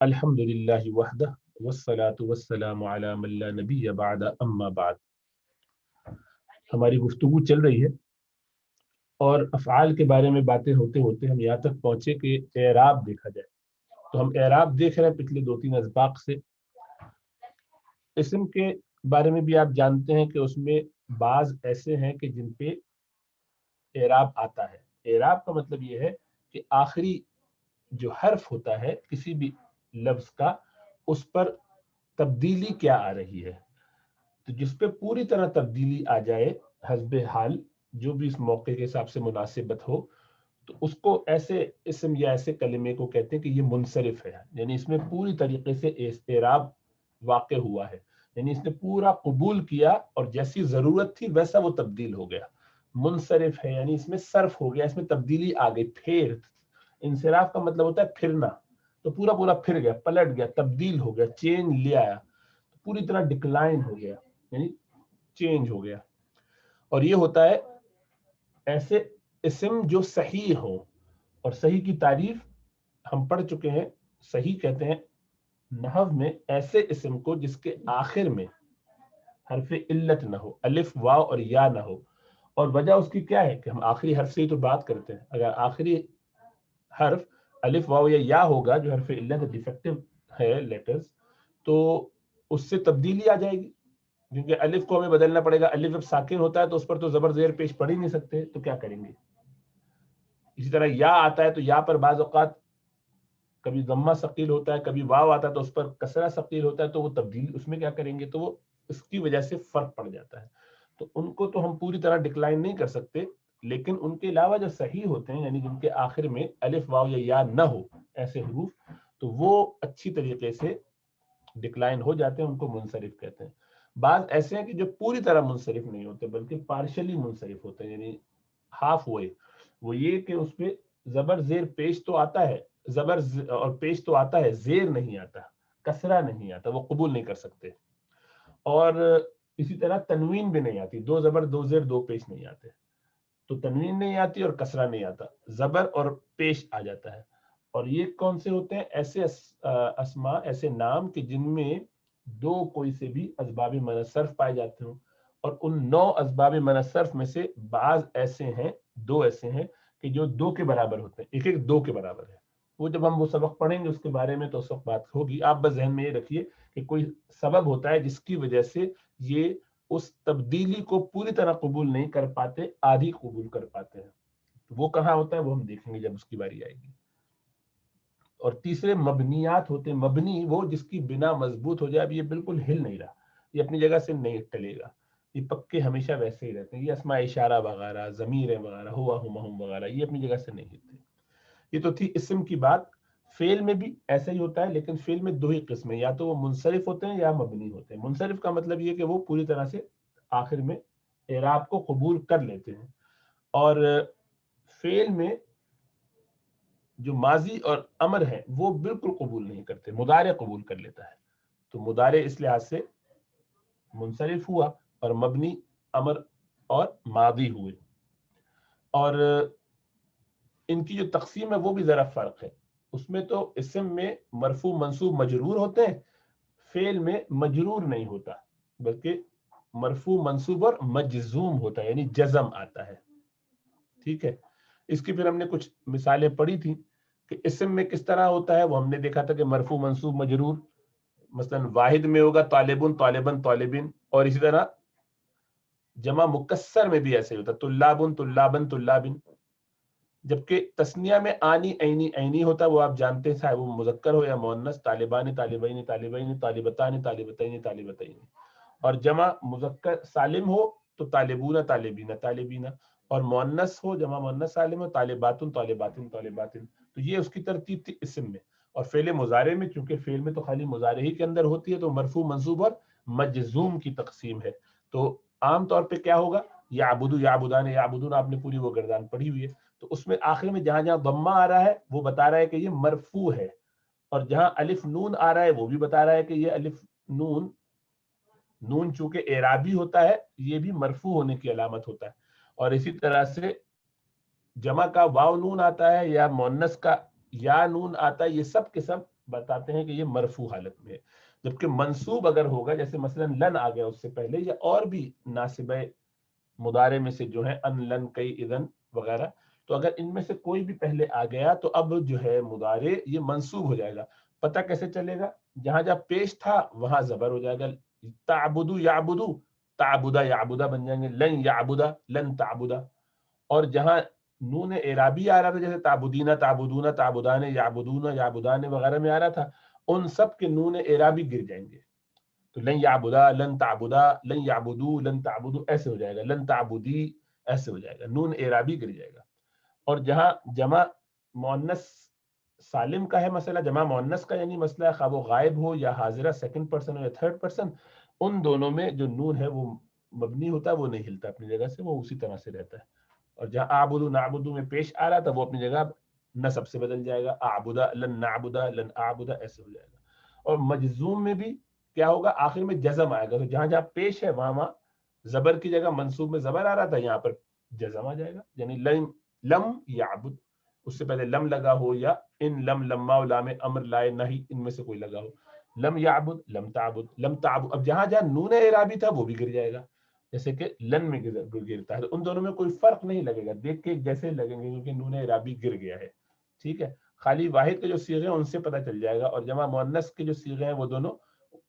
الحمدللہ وحدہ والصلاة والسلام علی من لا نبی بعد اما بعد. ہماری گفتگو چل رہی ہے اور افعال کے بارے میں باتیں ہوتے ہوتے ہم یہاں تک پہنچے کہ اعراب دیکھا جائے. تو ہم اعراب دیکھ رہے ہیں پچھلے 2-3 اسباق سے. اسم کے بارے میں بھی آپ جانتے ہیں کہ اس میں بعض ایسے ہیں کہ جن پہ اعراب آتا ہے. اعراب کا مطلب یہ ہے کہ آخری جو حرف ہوتا ہے کسی بھی لفظ کا اس پر تبدیلی کیا آ رہی ہے. تو جس پہ پوری طرح تبدیلی آ جائے حسب حال جو بھی اس موقع کے حساب سے مناسبت ہو تو اس کو ایسے اسم یا ایسے کلمے کو کہتے ہیں کہ یہ منصرف ہے. یعنی اس میں پوری طریقے سے اعراب واقع ہوا ہے. یعنی اس نے پورا قبول کیا اور جیسی ضرورت تھی ویسا وہ تبدیل ہو گیا. منصرف ہے یعنی اس میں صرف ہو گیا, اس میں تبدیلی آ گئی. پھر انصراف کا مطلب ہوتا ہے پھرنا. تو پورا پورا پھر گیا, پلٹ گیا, تبدیل ہو گیا, چینج لے آیا, پوری طرح ڈکلائن ہو گیا یعنی چینج ہو گیا. اور یہ ہوتا ہے ایسے اسم جو صحیح ہو. اور صحیح کی تعریف ہم پڑھ چکے ہیں. صحیح کہتے ہیں نحو میں ایسے اسم کو جس کے آخر میں حرف علت نہ ہو, الف واو اور یا نہ ہو. اور وجہ اس کی کیا ہے کہ ہم آخری حرف سے ہی تو بات کرتے ہیں. اگر آخری حرف الف واو یا یا ہوگا جو حرف علت ڈیفیکٹو ہے لیٹرز, تو اس سے تبدیلی آ جائے گی. کیونکہ الف کو ہمیں بدلنا پڑے گا. الف جب ساکن ہوتا ہے تو اس پر تو زبر زیر پیش پڑ ہی نہیں سکتے, تو کیا کریں گے. اسی طرح یا آتا ہے تو یا پر بعض اوقات کبھی ضمہ ثقیل ہوتا ہے, کبھی واو آتا ہے تو اس پر کسرہ ثقیل ہوتا ہے, تو وہ تبدیل اس میں کیا کریں گے, تو وہ اس کی وجہ سے فرق پڑ جاتا ہے. تو ان کو تو ہم پوری طرح ڈکلائن نہیں کر سکتے, لیکن ان کے علاوہ جو صحیح ہوتے ہیں یعنی جن کے آخر میں الف واو یا یا نہ ہو ایسے حروف, تو وہ اچھی طریقے سے ڈکلائن ہو جاتے ہیں, ان کو منصرف کہتے ہیں. بعض ایسے ہیں کہ جو پوری طرح منصرف نہیں ہوتے بلکہ پارشلی منصرف ہوتے ہیں یعنی ہاف ہوئے. وہ یہ کہ اس پہ زبر زیر پیش تو آتا ہے, زبر اور پیش تو آتا ہے, زیر نہیں آتا, کسرہ نہیں آتا, وہ قبول نہیں کر سکتے. اور اسی طرح تنوین بھی نہیں آتی, 2 زبر 2 زیر 2 پیش نہیں آتے. تو تنوین نہیں آتی اور کسرہ نہیں آتا, زبر اور پیش آ جاتا ہے. اور یہ کون سے ہوتے ہیں ایسے اسما, ایسے نام کہ جن میں 2 کوئی سے بھی اسباب منع صرف پائے جاتے ہوں. اور ان 9 اسباب منع صرف میں سے بعض ایسے ہیں, 2 ایسے ہیں کہ جو 2 کے برابر ہوتے ہیں, ایک ایک 2 کے برابر ہے. وہ جب ہم وہ سبق پڑھیں گے اس کے بارے میں تو اس وقت بات ہوگی. آپ بس ذہن میں یہ رکھیے کہ کوئی سبب ہوتا ہے جس کی وجہ سے یہ اس تبدیلی کو پوری طرح قبول نہیں کر پاتے, آدھی قبول کر پاتے ہیں. وہ کہاں ہوتا ہے وہ ہم دیکھیں گے جب اس کی باری آئے گی. اور تیسرے مبنیات ہوتے ہیں. مبنی وہ جس کی بنا مضبوط ہو جائے. اب یہ بالکل ہل نہیں رہا, یہ اپنی جگہ سے نہیں ٹلے گا, یہ پکے ہمیشہ ویسے ہی رہتے ہیں. یہ اسماء اشارہ وغیرہ, ضمیر وغیرہ, ہوا ہم ہم وغیرہ, یہ اپنی جگہ سے نہیں ہلتے. یہ تو تھی اسم کی بات. فعل میں بھی ایسا ہی ہوتا ہے, لیکن فعل میں 2 ہی قسمیں, یا تو وہ منصرف ہوتے ہیں یا مبنی ہوتے ہیں. منصرف کا مطلب یہ کہ وہ پوری طرح سے آخر میں اعراب کو قبول کر لیتے ہیں. اور فعل میں جو ماضی اور امر ہے وہ بالکل قبول نہیں کرتے, مضارع قبول کر لیتا ہے. تو مضارع اس لحاظ سے منصرف ہوا, اور مبنی امر اور ماضی ہوئے. اور ان کی جو تقسیم ہے وہ بھی ذرا فرق ہے. اس میں تو اسم میں مرفوع منصوب مجرور ہوتے ہیں, فعل میں مجرور نہیں ہوتا بلکہ مرفوع منصوب اور مجزوم ہوتا ہے, یعنی جزم آتا ہے. ٹھیک ہے. اس کی پھر ہم نے کچھ مثالیں پڑھی تھی کہ اسم میں کس طرح ہوتا ہے. وہ ہم نے دیکھا تھا کہ مرفوع منصوب مجرور, مثلا واحد میں ہوگا طالبن طالبن طالبین, اور اسی طرح جمع مکسر میں بھی ایسے ہوتا ہے, طلابن طلابن طلابن. جبکہ تثنیہ میں آنی عینی عینی ہوتا ہے, وہ آپ جانتے ہیں چاہے وہ مذکر ہو یا مؤنث, طالبان طالبین طالبین طالبتان طالبتین طالبتین. اور جمع مذکر سالم ہو تو طالبون طالبین طالبین, اور مؤنث ہو جمع مؤنث سالم ہو طالبات طالبات طالبات. تو یہ اس کی ترتیب تھی اسم میں. اور فعل مضارع میں چونکہ فعل میں تو خالی مضارع ہی کے اندر ہوتی ہے, تو مرفوع منصوب اور مجزوم کی تقسیم ہے. تو عام طور پہ کیا ہوگا, یعبدو یعبدان یعبدون, آپ نے پوری وہ گردان پڑھی ہوئی ہے. تو اس میں آخر میں جہاں جہاں ضمہ آ رہا ہے وہ بتا رہا ہے کہ یہ مرفوع ہے, اور جہاں الف نون آ رہا ہے وہ بھی بتا رہا ہے کہ یہ الف نون, نون چونکہ اعرابی ہوتا ہے یہ بھی مرفوع ہونے کی علامت ہوتا ہے. اور اسی طرح سے جمع کا واو نون آتا ہے یا مؤنث کا یا نون آتا ہے, یہ سب کے سب بتاتے ہیں کہ یہ مرفوع حالت میں ہے. جبکہ منصوب اگر ہوگا جیسے مثلا لن آ گیا اس سے پہلے یا اور بھی ناصب مضارع میں سے جو ہے ان لن کئی اذن وغیرہ, تو اگر ان میں سے کوئی بھی پہلے آ گیا تو اب جو ہے مضارع یہ منصوب ہو جائے گا. پتہ کیسے چلے گا؟ جہاں جہاں پیش تھا وہاں زبر ہو جائے گا. تعبدو یعبدو تعبدا یعبدا بن جائیں گے, لن یعبدا لن تعبدا. اور جہاں نون اعرابی آ رہا تھا جیسے تعبدینا تعبدون تعبدان یعبدون یعبدان وغیرہ میں آ رہا تھا, ان سب کے نون اعرابی گر جائیں گے. تو لن یعبدا لن تعبدا لن یعبدو لن تعبدو ایسے ہو جائے گا, لن تعبدی ایسے ہو جائے گا, نون اعرابی گر جائے گا. اور جہاں جمع مؤنث سالم کا ہے مسئلہ, جمع مؤنث کا یعنی مسئلہ ہے, خواہ وہ غائب ہو یا حاضرہ سیکنڈ پرسن ہو یا تھرڈ پرسن, ان دونوں میں جو نون ہے وہ مبنی ہوتا ہے, وہ نہیں ہلتا اپنی جگہ سے, وہ اسی طرح سے رہتا ہے. اور جہاں اعبدو نعبدو میں پیش آ رہا تھا وہ اپنی جگہ نصب سے بدل جائے گا, اعبدا لن نعبدا لن اعبدا ایسے ہو جائے گا. اور مجزوم میں بھی کیا ہوگا, آخر میں جزم آئے گا, تو جہاں جہاں پیش ہے وہاں وہاں زبر کی جگہ منصوب میں زبر آ رہا تھا, یہاں پر جزم آ جائے گا. یعنی لم یعبد اس سے پہلے لم لگا ہو, یا ان لم لما و لام امر لائے نہیں ان میں سے کوئی لگا ہو, لم یعبد لم تعبد لم تعبد. اب جہاں جہاں نون اعرابی تھا وہ بھی گر جائے گا, جیسے کہ لن میں گرتا ہے. تو ان دونوں میں کوئی فرق نہیں لگے گا, دیکھ کے جیسے لگیں گے کیونکہ نون اعرابی گر گیا ہے. ٹھیک ہے, خالی واحد کے جو صیغے ہیں ان سے پتہ چل جائے گا, اور جمع مؤنث کے جو صیغے ہیں وہ دونوں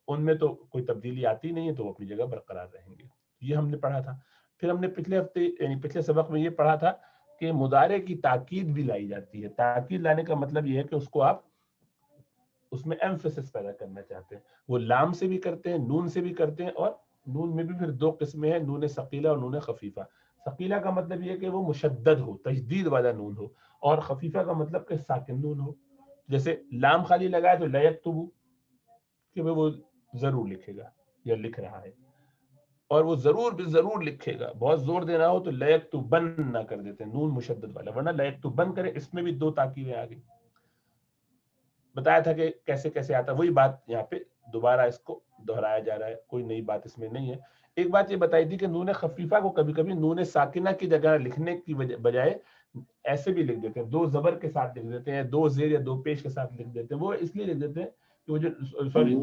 ان میں تو کوئی تبدیلی آتی نہیں ہے, تو وہ اپنی جگہ برقرار رہیں گے. یہ ہم نے پڑھا تھا. پھر ہم نے پچھلے ہفتے یعنی پچھلے سبق میں یہ پڑھا تھا کہ مضارع کی تاکید بھی لائی جاتی ہے. تاکید لانے کا مطلب یہ ہے کہ اس کو آپ اس میں ایمفیسس پیدا کرنا چاہتے ہیں. وہ لام سے بھی کرتے ہیں, نون سے بھی کرتے ہیں, اور نون میں بھی پھر دو قسمیں ہیں, نون ثقیلہ اور نون خفیفہ. ثقیلہ کا مطلب یہ کہ وہ مشدد ہو, تشدید والا نون ہو, اور خفیفہ کا مطلب کہ ساکن نون ہو. جیسے لام خالی لگائے تو لیکتبو کہ وہ ضرور لکھے گا یا لکھ رہا ہے, اور وہ ضرور بھی ضرور لکھے گا. بہت زور دینا ہو تو لیکتبن نہ کر دیتے ہیں, نون مشدد والا, ورنہ لیکتبن کرے اس میں بھی دو تاکیدیں آ گئی. بتایا تھا کہ کیسے کیسے آتا, وہی بات یہاں پہ دوبارہ اس کو دہرایا جا رہا ہے, کوئی نئی بات اس میں نہیں ہے. ایک بات یہ بتائی تھی کہ نون خفیفہ کو کبھی کبھی نون ساکنہ کی جگہ لکھنے کی بجائے ایسے بھی لکھ دیتے ہیں, دو زبر کے ساتھ لکھ دیتے ہیں, دو زیر یا دو پیش کے ساتھ لکھ دیتے ہیں. وہ اس لیے لکھ دیتے ہیں کہ وہ جو سوری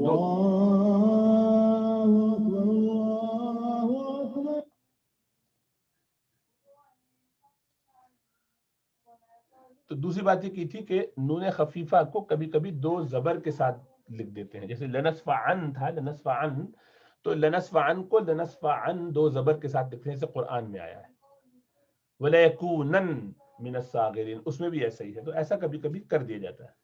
تو دوسری بات یہ کی تھی کہ نون خفیفہ کو کبھی کبھی دو زبر کے ساتھ لکھ دیتے ہیں, جیسے لنصفعن تھا, لنصفعن, تو لنصفعن کو لنصفعن دو زبر کے ساتھ لکھنے سے قرآن میں آیا ہے. وَلَيَكُونَنَّ مِنَ الصَّاغِرِينَ اس میں بھی ایسا ہی ہے, تو ایسا کبھی کبھی کر دیا جاتا ہے.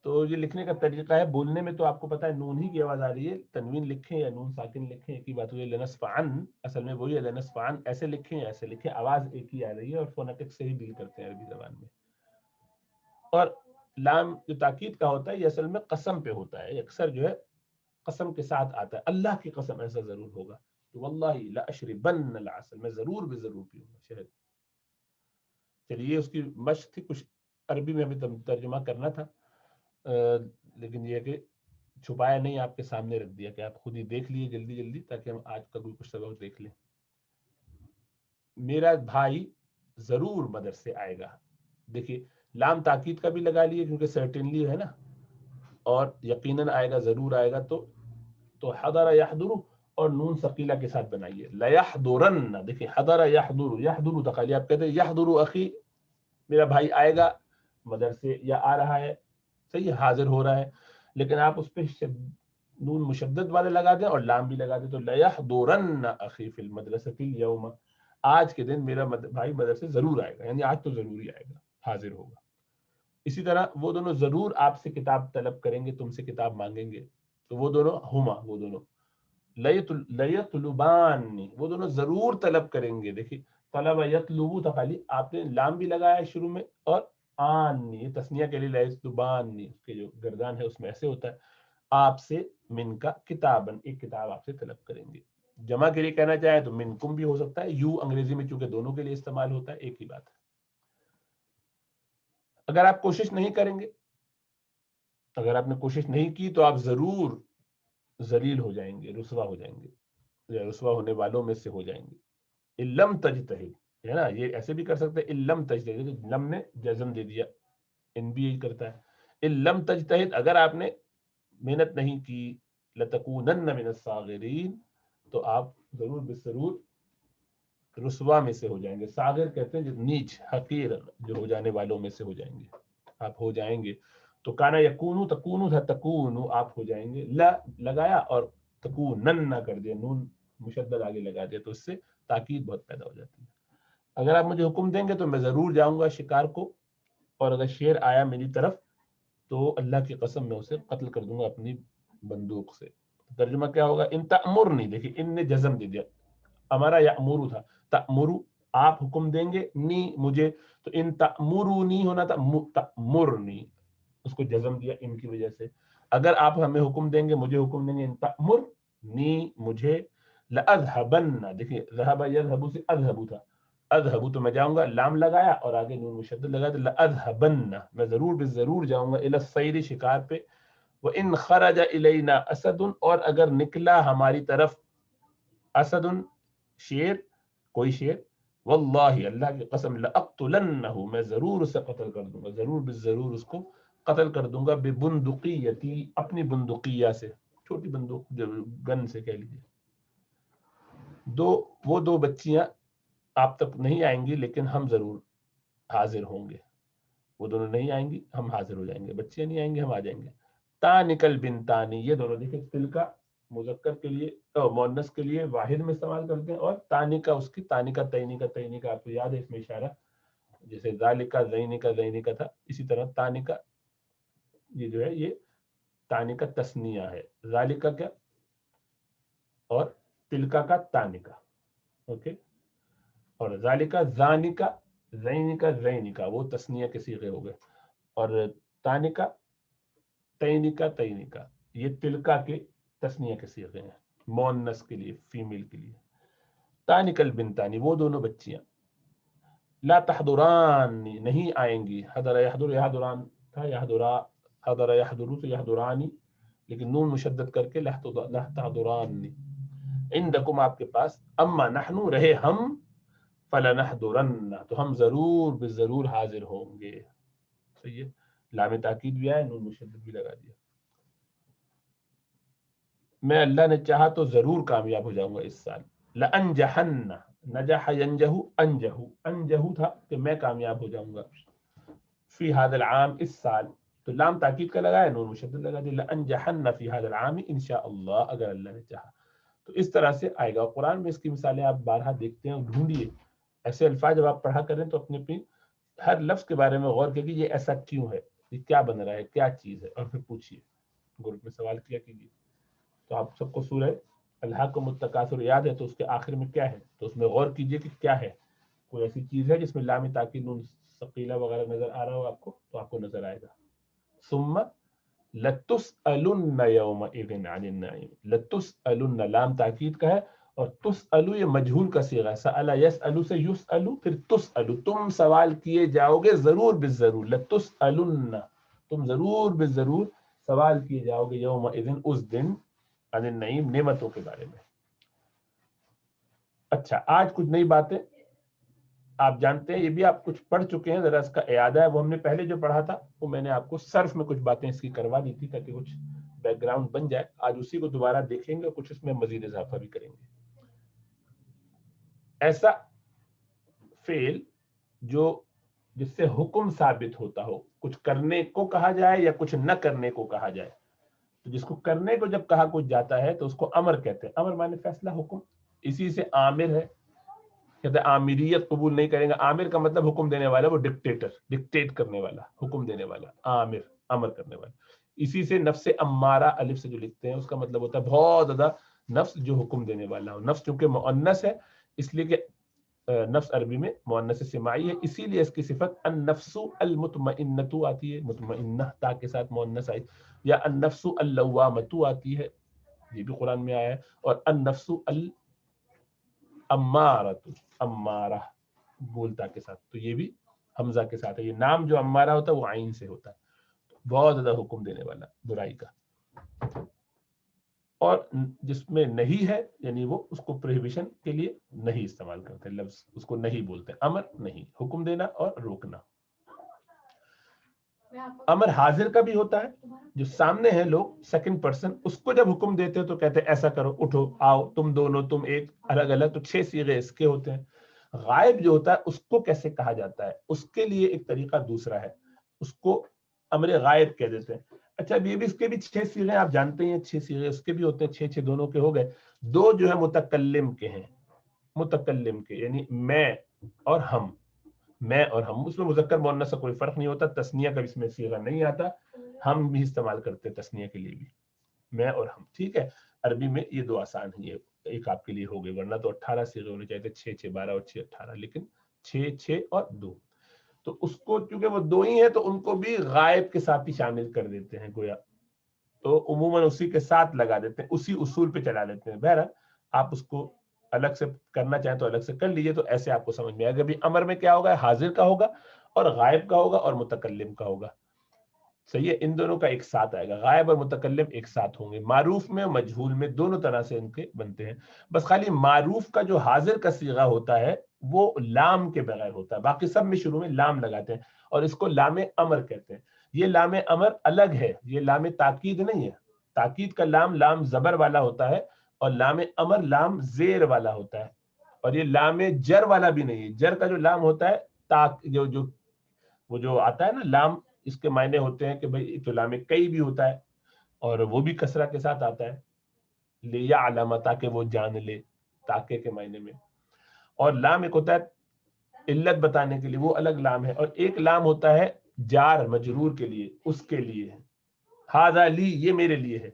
تو یہ لکھنے کا طریقہ ہے. بولنے میں تو آپ کو پتا ہے نون ہی کی آواز آ رہی ہے, تنوین لکھیں یا نون ساکن لکھیں ایک ہی بات ہوئی. لنصفعن اصل میں وہی ہے, لنصفعن ایسے لکھیں یا ایسے لکھیں, آواز ایک ہی آ رہی ہے, اور فونیٹک سے ہی ڈیل کرتے ہیں عربی زبان میں. اور لام جو تاکید کا ہوتا ہے یہ اصل میں قسم پہ ہوتا ہے, اکثر جو ہے قسم کے ساتھ آتا ہے, اللہ کی قسم ایسا ضرور ہوگا, تو واللہ لاشربن العسل, میں ضرور بھی ضرور پیوں گا شہد. چلیے اس کی مشق تھی, کچھ عربی میں ہمیں ترجمہ کرنا تھا, لیکن یہ کہ چھپایا نہیں, آپ کے سامنے رکھ دیا کہ آپ خود ہی دیکھ لیے جلدی جلدی, تاکہ ہم آج کا کوئی کچھ سبق دیکھ لیں. میرا بھائی ضرور مدرسے آئے گا. دیکھیے لام تاکید کا بھی لگا لیے کیونکہ سرٹنلی ہے نا, اور یقیناً آئے گا, ضرور آئے گا, تو حضر یحضر اور نون ثقیلہ کے ساتھ بنائیے, لیحضرن. دیکھیے حضر یحضر, یحضر تخیلی آپ کہتے ہیں یحضر اخی, میرا بھائی آئے گا مدرسے یا آ رہا ہے, صحیح حاضر ہو رہا ہے, لیکن آپ اس پہ نون مشدد والے لگا دیں اور لام بھی لگا دیں, تو لیحضرن اخی فی المدرسۃ اليوم, آج کے دن میرا بھائی مدرسے ضرور آئے گا, یعنی آج تو ضرور ہی آئے گا, حاضر ہوگا. اسی طرح وہ دونوں ضرور آپ سے کتاب طلب کریں گے, تم سے کتاب مانگیں گے, تو وہ دونوں ہما, وہ دونوں لیطلبان, وہ دونوں ضرور طلب کریں گے. دیکھیے طلب یطلبو تھا, خالی آپ نے لام بھی لگایا شروع میں, اور آن یہ تسنیہ کے لیے لیطلبان, اس کے جو گردان ہے اس میں ایسے ہوتا ہے, آپ سے من کا کتابن, ایک کتاب آپ سے طلب کریں گے. جمع کے لیے کہنا چاہے تو منکم بھی ہو سکتا ہے, یو انگریزی میں چونکہ دونوں کے لیے استعمال ہوتا ہے, ایک ہی بات ہے. اگر آپ کوشش نہیں کریں گے, اگر آپ نے کوشش نہیں کی تو آپ ضرور ذلیل ہو جائیں گے, رسوا ہو جائیں گے, یا رسوا ہونے والوں میں سے ہو جائیں گے. علم تجتہد ہے نا, یہ ایسے بھی کر سکتے ہیں, علم تجتہد, لم نے جزم دے دیا, ان بھی یہی کرتا ہے, ان لم تجتہد اگر آپ نے محنت نہیں کی لتکونن من الصاغرین تو آپ ضرور بضرور رسوا میں سے ہو جائیں گے. صاغر کہتے ہیں جو نیچ حقیر جو ہو جانے والوں میں سے ہو جائیں گے آپ ہو جائیں گے. تو کانا یکونو تکونو تھا تکونو آپ ہو جائیں گے. لا لگایا اور تکونن نہ کر دیا نون مشدد آگے لگا دیا تو اس سے تاکید بہت پیدا ہو جاتی ہے. اگر آپ مجھے حکم دیں گے تو میں ضرور جاؤں گا شکار کو اور اگر شیر آیا میری طرف تو اللہ کی قسم میں اسے قتل کر دوں گا اپنی بندوق سے. ترجمہ کیا ہوگا ان تأمرنی دیکھیے ان نے جزم دے دیا ہمارا یأمرو تھا تأمرو آپ حکم دیں گے نی مجھے تو ان تأمرونی ہونا تھا تأمرنی اس کو جزم دیا ان کی وجہ سے. اگر آپ ہمیں حکم دیں گے مجھے حکم دیں گے ان تأمرنی مجھے لأذهبن دیکھیے ذهب يذهب سے اذهب تھا اذهب تو میں جاؤں گا لام لگایا اور آگے نون مشدد لگایا تو لأذهبن میں ضرور جاؤں گا الى الصید شکار پہ. وَإِنْ خَرَجَ إِلَيْنَا أَسَدٌ اور اگر نکلا ہماری طرف اسد شیر کوئی شیر واللہ اللہ کی قسم لأقتلنہ میں ضرور اسے قتل کر دوں گا ضرور اس کو قتل کر دوں گا ببندقیتی اپنی بندقیہ سے چھوٹی بندوق گن سے کہہ لیجیے. وہ دو بچیاں آپ تک نہیں آئیں گی لیکن ہم ضرور حاضر ہوں گے. وہ دونوں نہیں آئیں گی ہم حاضر ہو جائیں گے. بچیاں نہیں آئیں گے ہم آ جائیں گے. تانکل بنتانی یہ دونوں دیکھیں تل کا مذکر کے لیے مؤنث کے لیے واحد میں استعمال کرتے ہیں اور تانکا اس کی تانکا تینکا آپ کو یاد ہے اس میں اشارہ جیسے ذالکا زینکا تھا اسی طرح تانکا یہ جو ہے یہ تانکا تسنیہ ہے. ذالکا کیا اور تلکا کا تانکا اوکے اور ذالکا زانکا زینکا وہ تسنیہ کے صیغے ہو گئے اور تانکا تینکا یہ تلکا کے تسنیہ کے صیغے ہیں مؤنث کے لیے فیمیل کے لیے. تانکل بنتانی وہ دونوں بچیاں لا تحضران نہیں آئیں گی. حضر یحضر یحضران تھا یحضرا حضر یحضرو تو یحضرانی لیکن نون مشدد کر کے لا تحضران عندکم آپ کے پاس اما نحن رہے ہم فلنحضرن تو ہم ضرور حاضر ہوں گے. صحیح ہے لام تاکید بھی آیا نون مشدد بھی لگا دیا. میں اللہ نے چاہا تو ضرور کامیاب ہو جاؤں گا اس سال. لأنجحن نجح ینجح انجح تھا کہ میں کامیاب ہو جاؤں گا فی هذا العام اس سال تو لام تاکید کا لگایا نون مشدد لگا دیا. لأنجحن فی هذا العام انشاءاللہ اگر اللہ نے چاہا تو اس طرح سے آئے گا. قرآن میں اس کی مثالیں آپ بارہا دیکھتے ہیں اور ڈھونڈیے ایسے الفاظ جب آپ پڑھا کریں تو اپنی ہر لفظ کے بارے میں غور کیجیے یہ ایسا کیوں ہے یہ کیا بن رہا ہے کیا چیز ہے اور پھر پوچھیے گروپ میں سوال کیا کیجیے. تو آپ سب کو سورہ الہاکم التکاثر یاد ہے تو اس کے آخر میں کیا ہے تو اس میں غور کیجیے کہ کیا ہے. کوئی ایسی چیز ہے جس میں لام تاکید نون ثقیلہ وغیرہ نظر آ رہا ہو آپ کو تو آپ کو نظر آئے گا. ثم لتسألن یومئذ عن النعیم لتسألن لام تاکید کا ہے اور تسألو یہ مجہول کا صیغہ ہے. سأل یسألو سے یسألو پھر تسألو تم سوال کیے جاؤ گے ضرور بالضرور. لتسألن تم ضرور سوال کیے جاؤ گے یومئذ اس دن عن النعیم نعمتوں کے بارے میں. اچھا آج کچھ نئی باتیں آپ جانتے ہیں یہ بھی آپ کچھ پڑھ چکے ہیں ذرا اس کا اعادہ ہے وہ ہم نے پہلے جو پڑھا تھا وہ میں نے آپ کو صرف میں کچھ باتیں اس کی کروا دی تھی تاکہ کچھ بیک گراؤنڈ بن جائے. آج اسی کو دوبارہ دیکھیں گے اور کچھ اس میں مزید اضافہ بھی کریں گے. ایسا فعل جو جس سے حکم ثابت ہوتا ہو کچھ کرنے کو کہا جائے یا کچھ نہ کرنے کو کہا جائے تو جس کو کرنے کو جب کہا کچھ جاتا ہے تو اس کو امر کہتے ہیں. امر معنی فیصلہ حکم اسی سے عامر ہے کہتے ہیں آمریت قبول نہیں کریں گا. عامر کا مطلب حکم دینے والا وہ ڈکٹیٹ کرنے والا حکم دینے والا عامر امر کرنے والا. اسی سے نفس امارہ الف سے جو لکھتے ہیں اس کا مطلب ہوتا ہے بہت زیادہ نفس جو حکم دینے والا ہو. نفس چونکہ مؤنث ہے اس لیے کہ نفس عربی میں مؤنث سماعی ہے اسی لیے اس کی صفت النفس المطمئنۃ آتی ہے. مطمئنہ تا کے ساتھ مؤنث آئی یا النفس اللوامۃ آتی ہے یہ بھی قرآن میں آیا ہے اور النفس امارہ بولتا کے ساتھ تو یہ بھی حمزہ کے ساتھ ہے. یہ نام جو امارہ ہوتا ہے وہ عین سے ہوتا ہے بہت زیادہ حکم دینے والا برائی کا. اور جس میں نہیں ہے یعنی وہ اس کو پروہیبیشن کے لیے نہیں استعمال کرتے لفظ اس کو نہیں بولتے. امر نہیں حکم دینا اور روکنا. امر حاضر کا بھی ہوتا ہے، جو سامنے ہے لوگ سیکنڈ پرسن، اس کو جب حکم دیتے ہیں تو کہتے ہیں ایسا کرو، اٹھو، آؤ، تم دونوں، تم ایک، الگ الگ، تو 6 صیغے اس کے ہوتے ہیں۔ غائب جو ہوتا ہے اس کو کیسے کہا جاتا ہے، اس کے لیے ایک طریقہ دوسرا ہے، اس کو امر غائب کہہ دیتے ہیں۔ اچھا، یہ بھی اس کے بھی 6 صیغے آپ جانتے ہیں، 6 صیغے اس کے بھی ہوتے ہیں، 6 دونوں کے ہو گئے۔ 2 جو ہے متکلم کے ہیں، متکلم کے، یعنی میں اور ہم، میں اور ہم، اس میں مذکر مؤنث کا کوئی فرق نہیں ہوتا، تثنیہ کا اس میں صیغہ نہیں آتا، ہم بھی استعمال کرتے ہیں تثنیہ کے لیے بھی، میں اور ہم، ٹھیک ہے۔ عربی میں یہ 2 آسان ہیں، یہ ایک آپ کے لیے ہو گئے، ورنہ تو 18 صیغے ہونے چاہیے تھے، 6 6 12 اور 6 18، لیکن 6 6 اور 2، تو اس کو چونکہ وہ 2 ہی ہیں تو ان کو بھی غائب کے ساتھ ہی شامل کر دیتے ہیں گویا، تو عموماً اسی کے ساتھ لگا دیتے ہیں، اسی اصول پہ چلا لیتے ہیں۔ بہرحال آپ اس کو الگ سے کرنا چاہیں تو الگ سے کر لیجئے، تو ایسے آپ کو سمجھ میں آئے گا۔ بھی امر میں کیا ہوگا، حاضر کا ہوگا اور غائب کا ہوگا اور متکلم کا ہوگا، صحیح ہے، ان دونوں کا ایک ساتھ آئے گا، غائب اور متکلم ایک ساتھ ہوں گے، معروف میں اور مجہول میں، دونوں طرح سے ان کے بنتے ہیں۔ بس خالی معروف کا جو حاضر کا صیغہ ہوتا ہے وہ لام کے بغیر ہوتا ہے، باقی سب میں شروع میں لام لگاتے ہیں اور اس کو لام امر کہتے ہیں۔ یہ لام امر الگ ہے، یہ لام تاکید نہیں ہے، تاکید کا لام لام زبر والا ہوتا ہے اور لام امر لام زیر والا ہوتا ہے، اور یہ لام جر والا بھی نہیں ہے، جر کا جو لام ہوتا ہے وہ جو آتا ہے نا لام، اس کے معنی ہوتے ہیں کہ بھئی تو لام کئی بھی ہوتا ہے اور وہ بھی کسرہ کے ساتھ آتا ہے، لیعلم، تاکہ وہ جان لے، تاکہ کے معنی میں، اور لام ایک ہوتا ہے علت بتانے کے لیے، وہ الگ لام ہے، اور ایک لام ہوتا ہے جار مجرور کے لیے، اس کے لیے، ھذا لی، یہ میرے لیے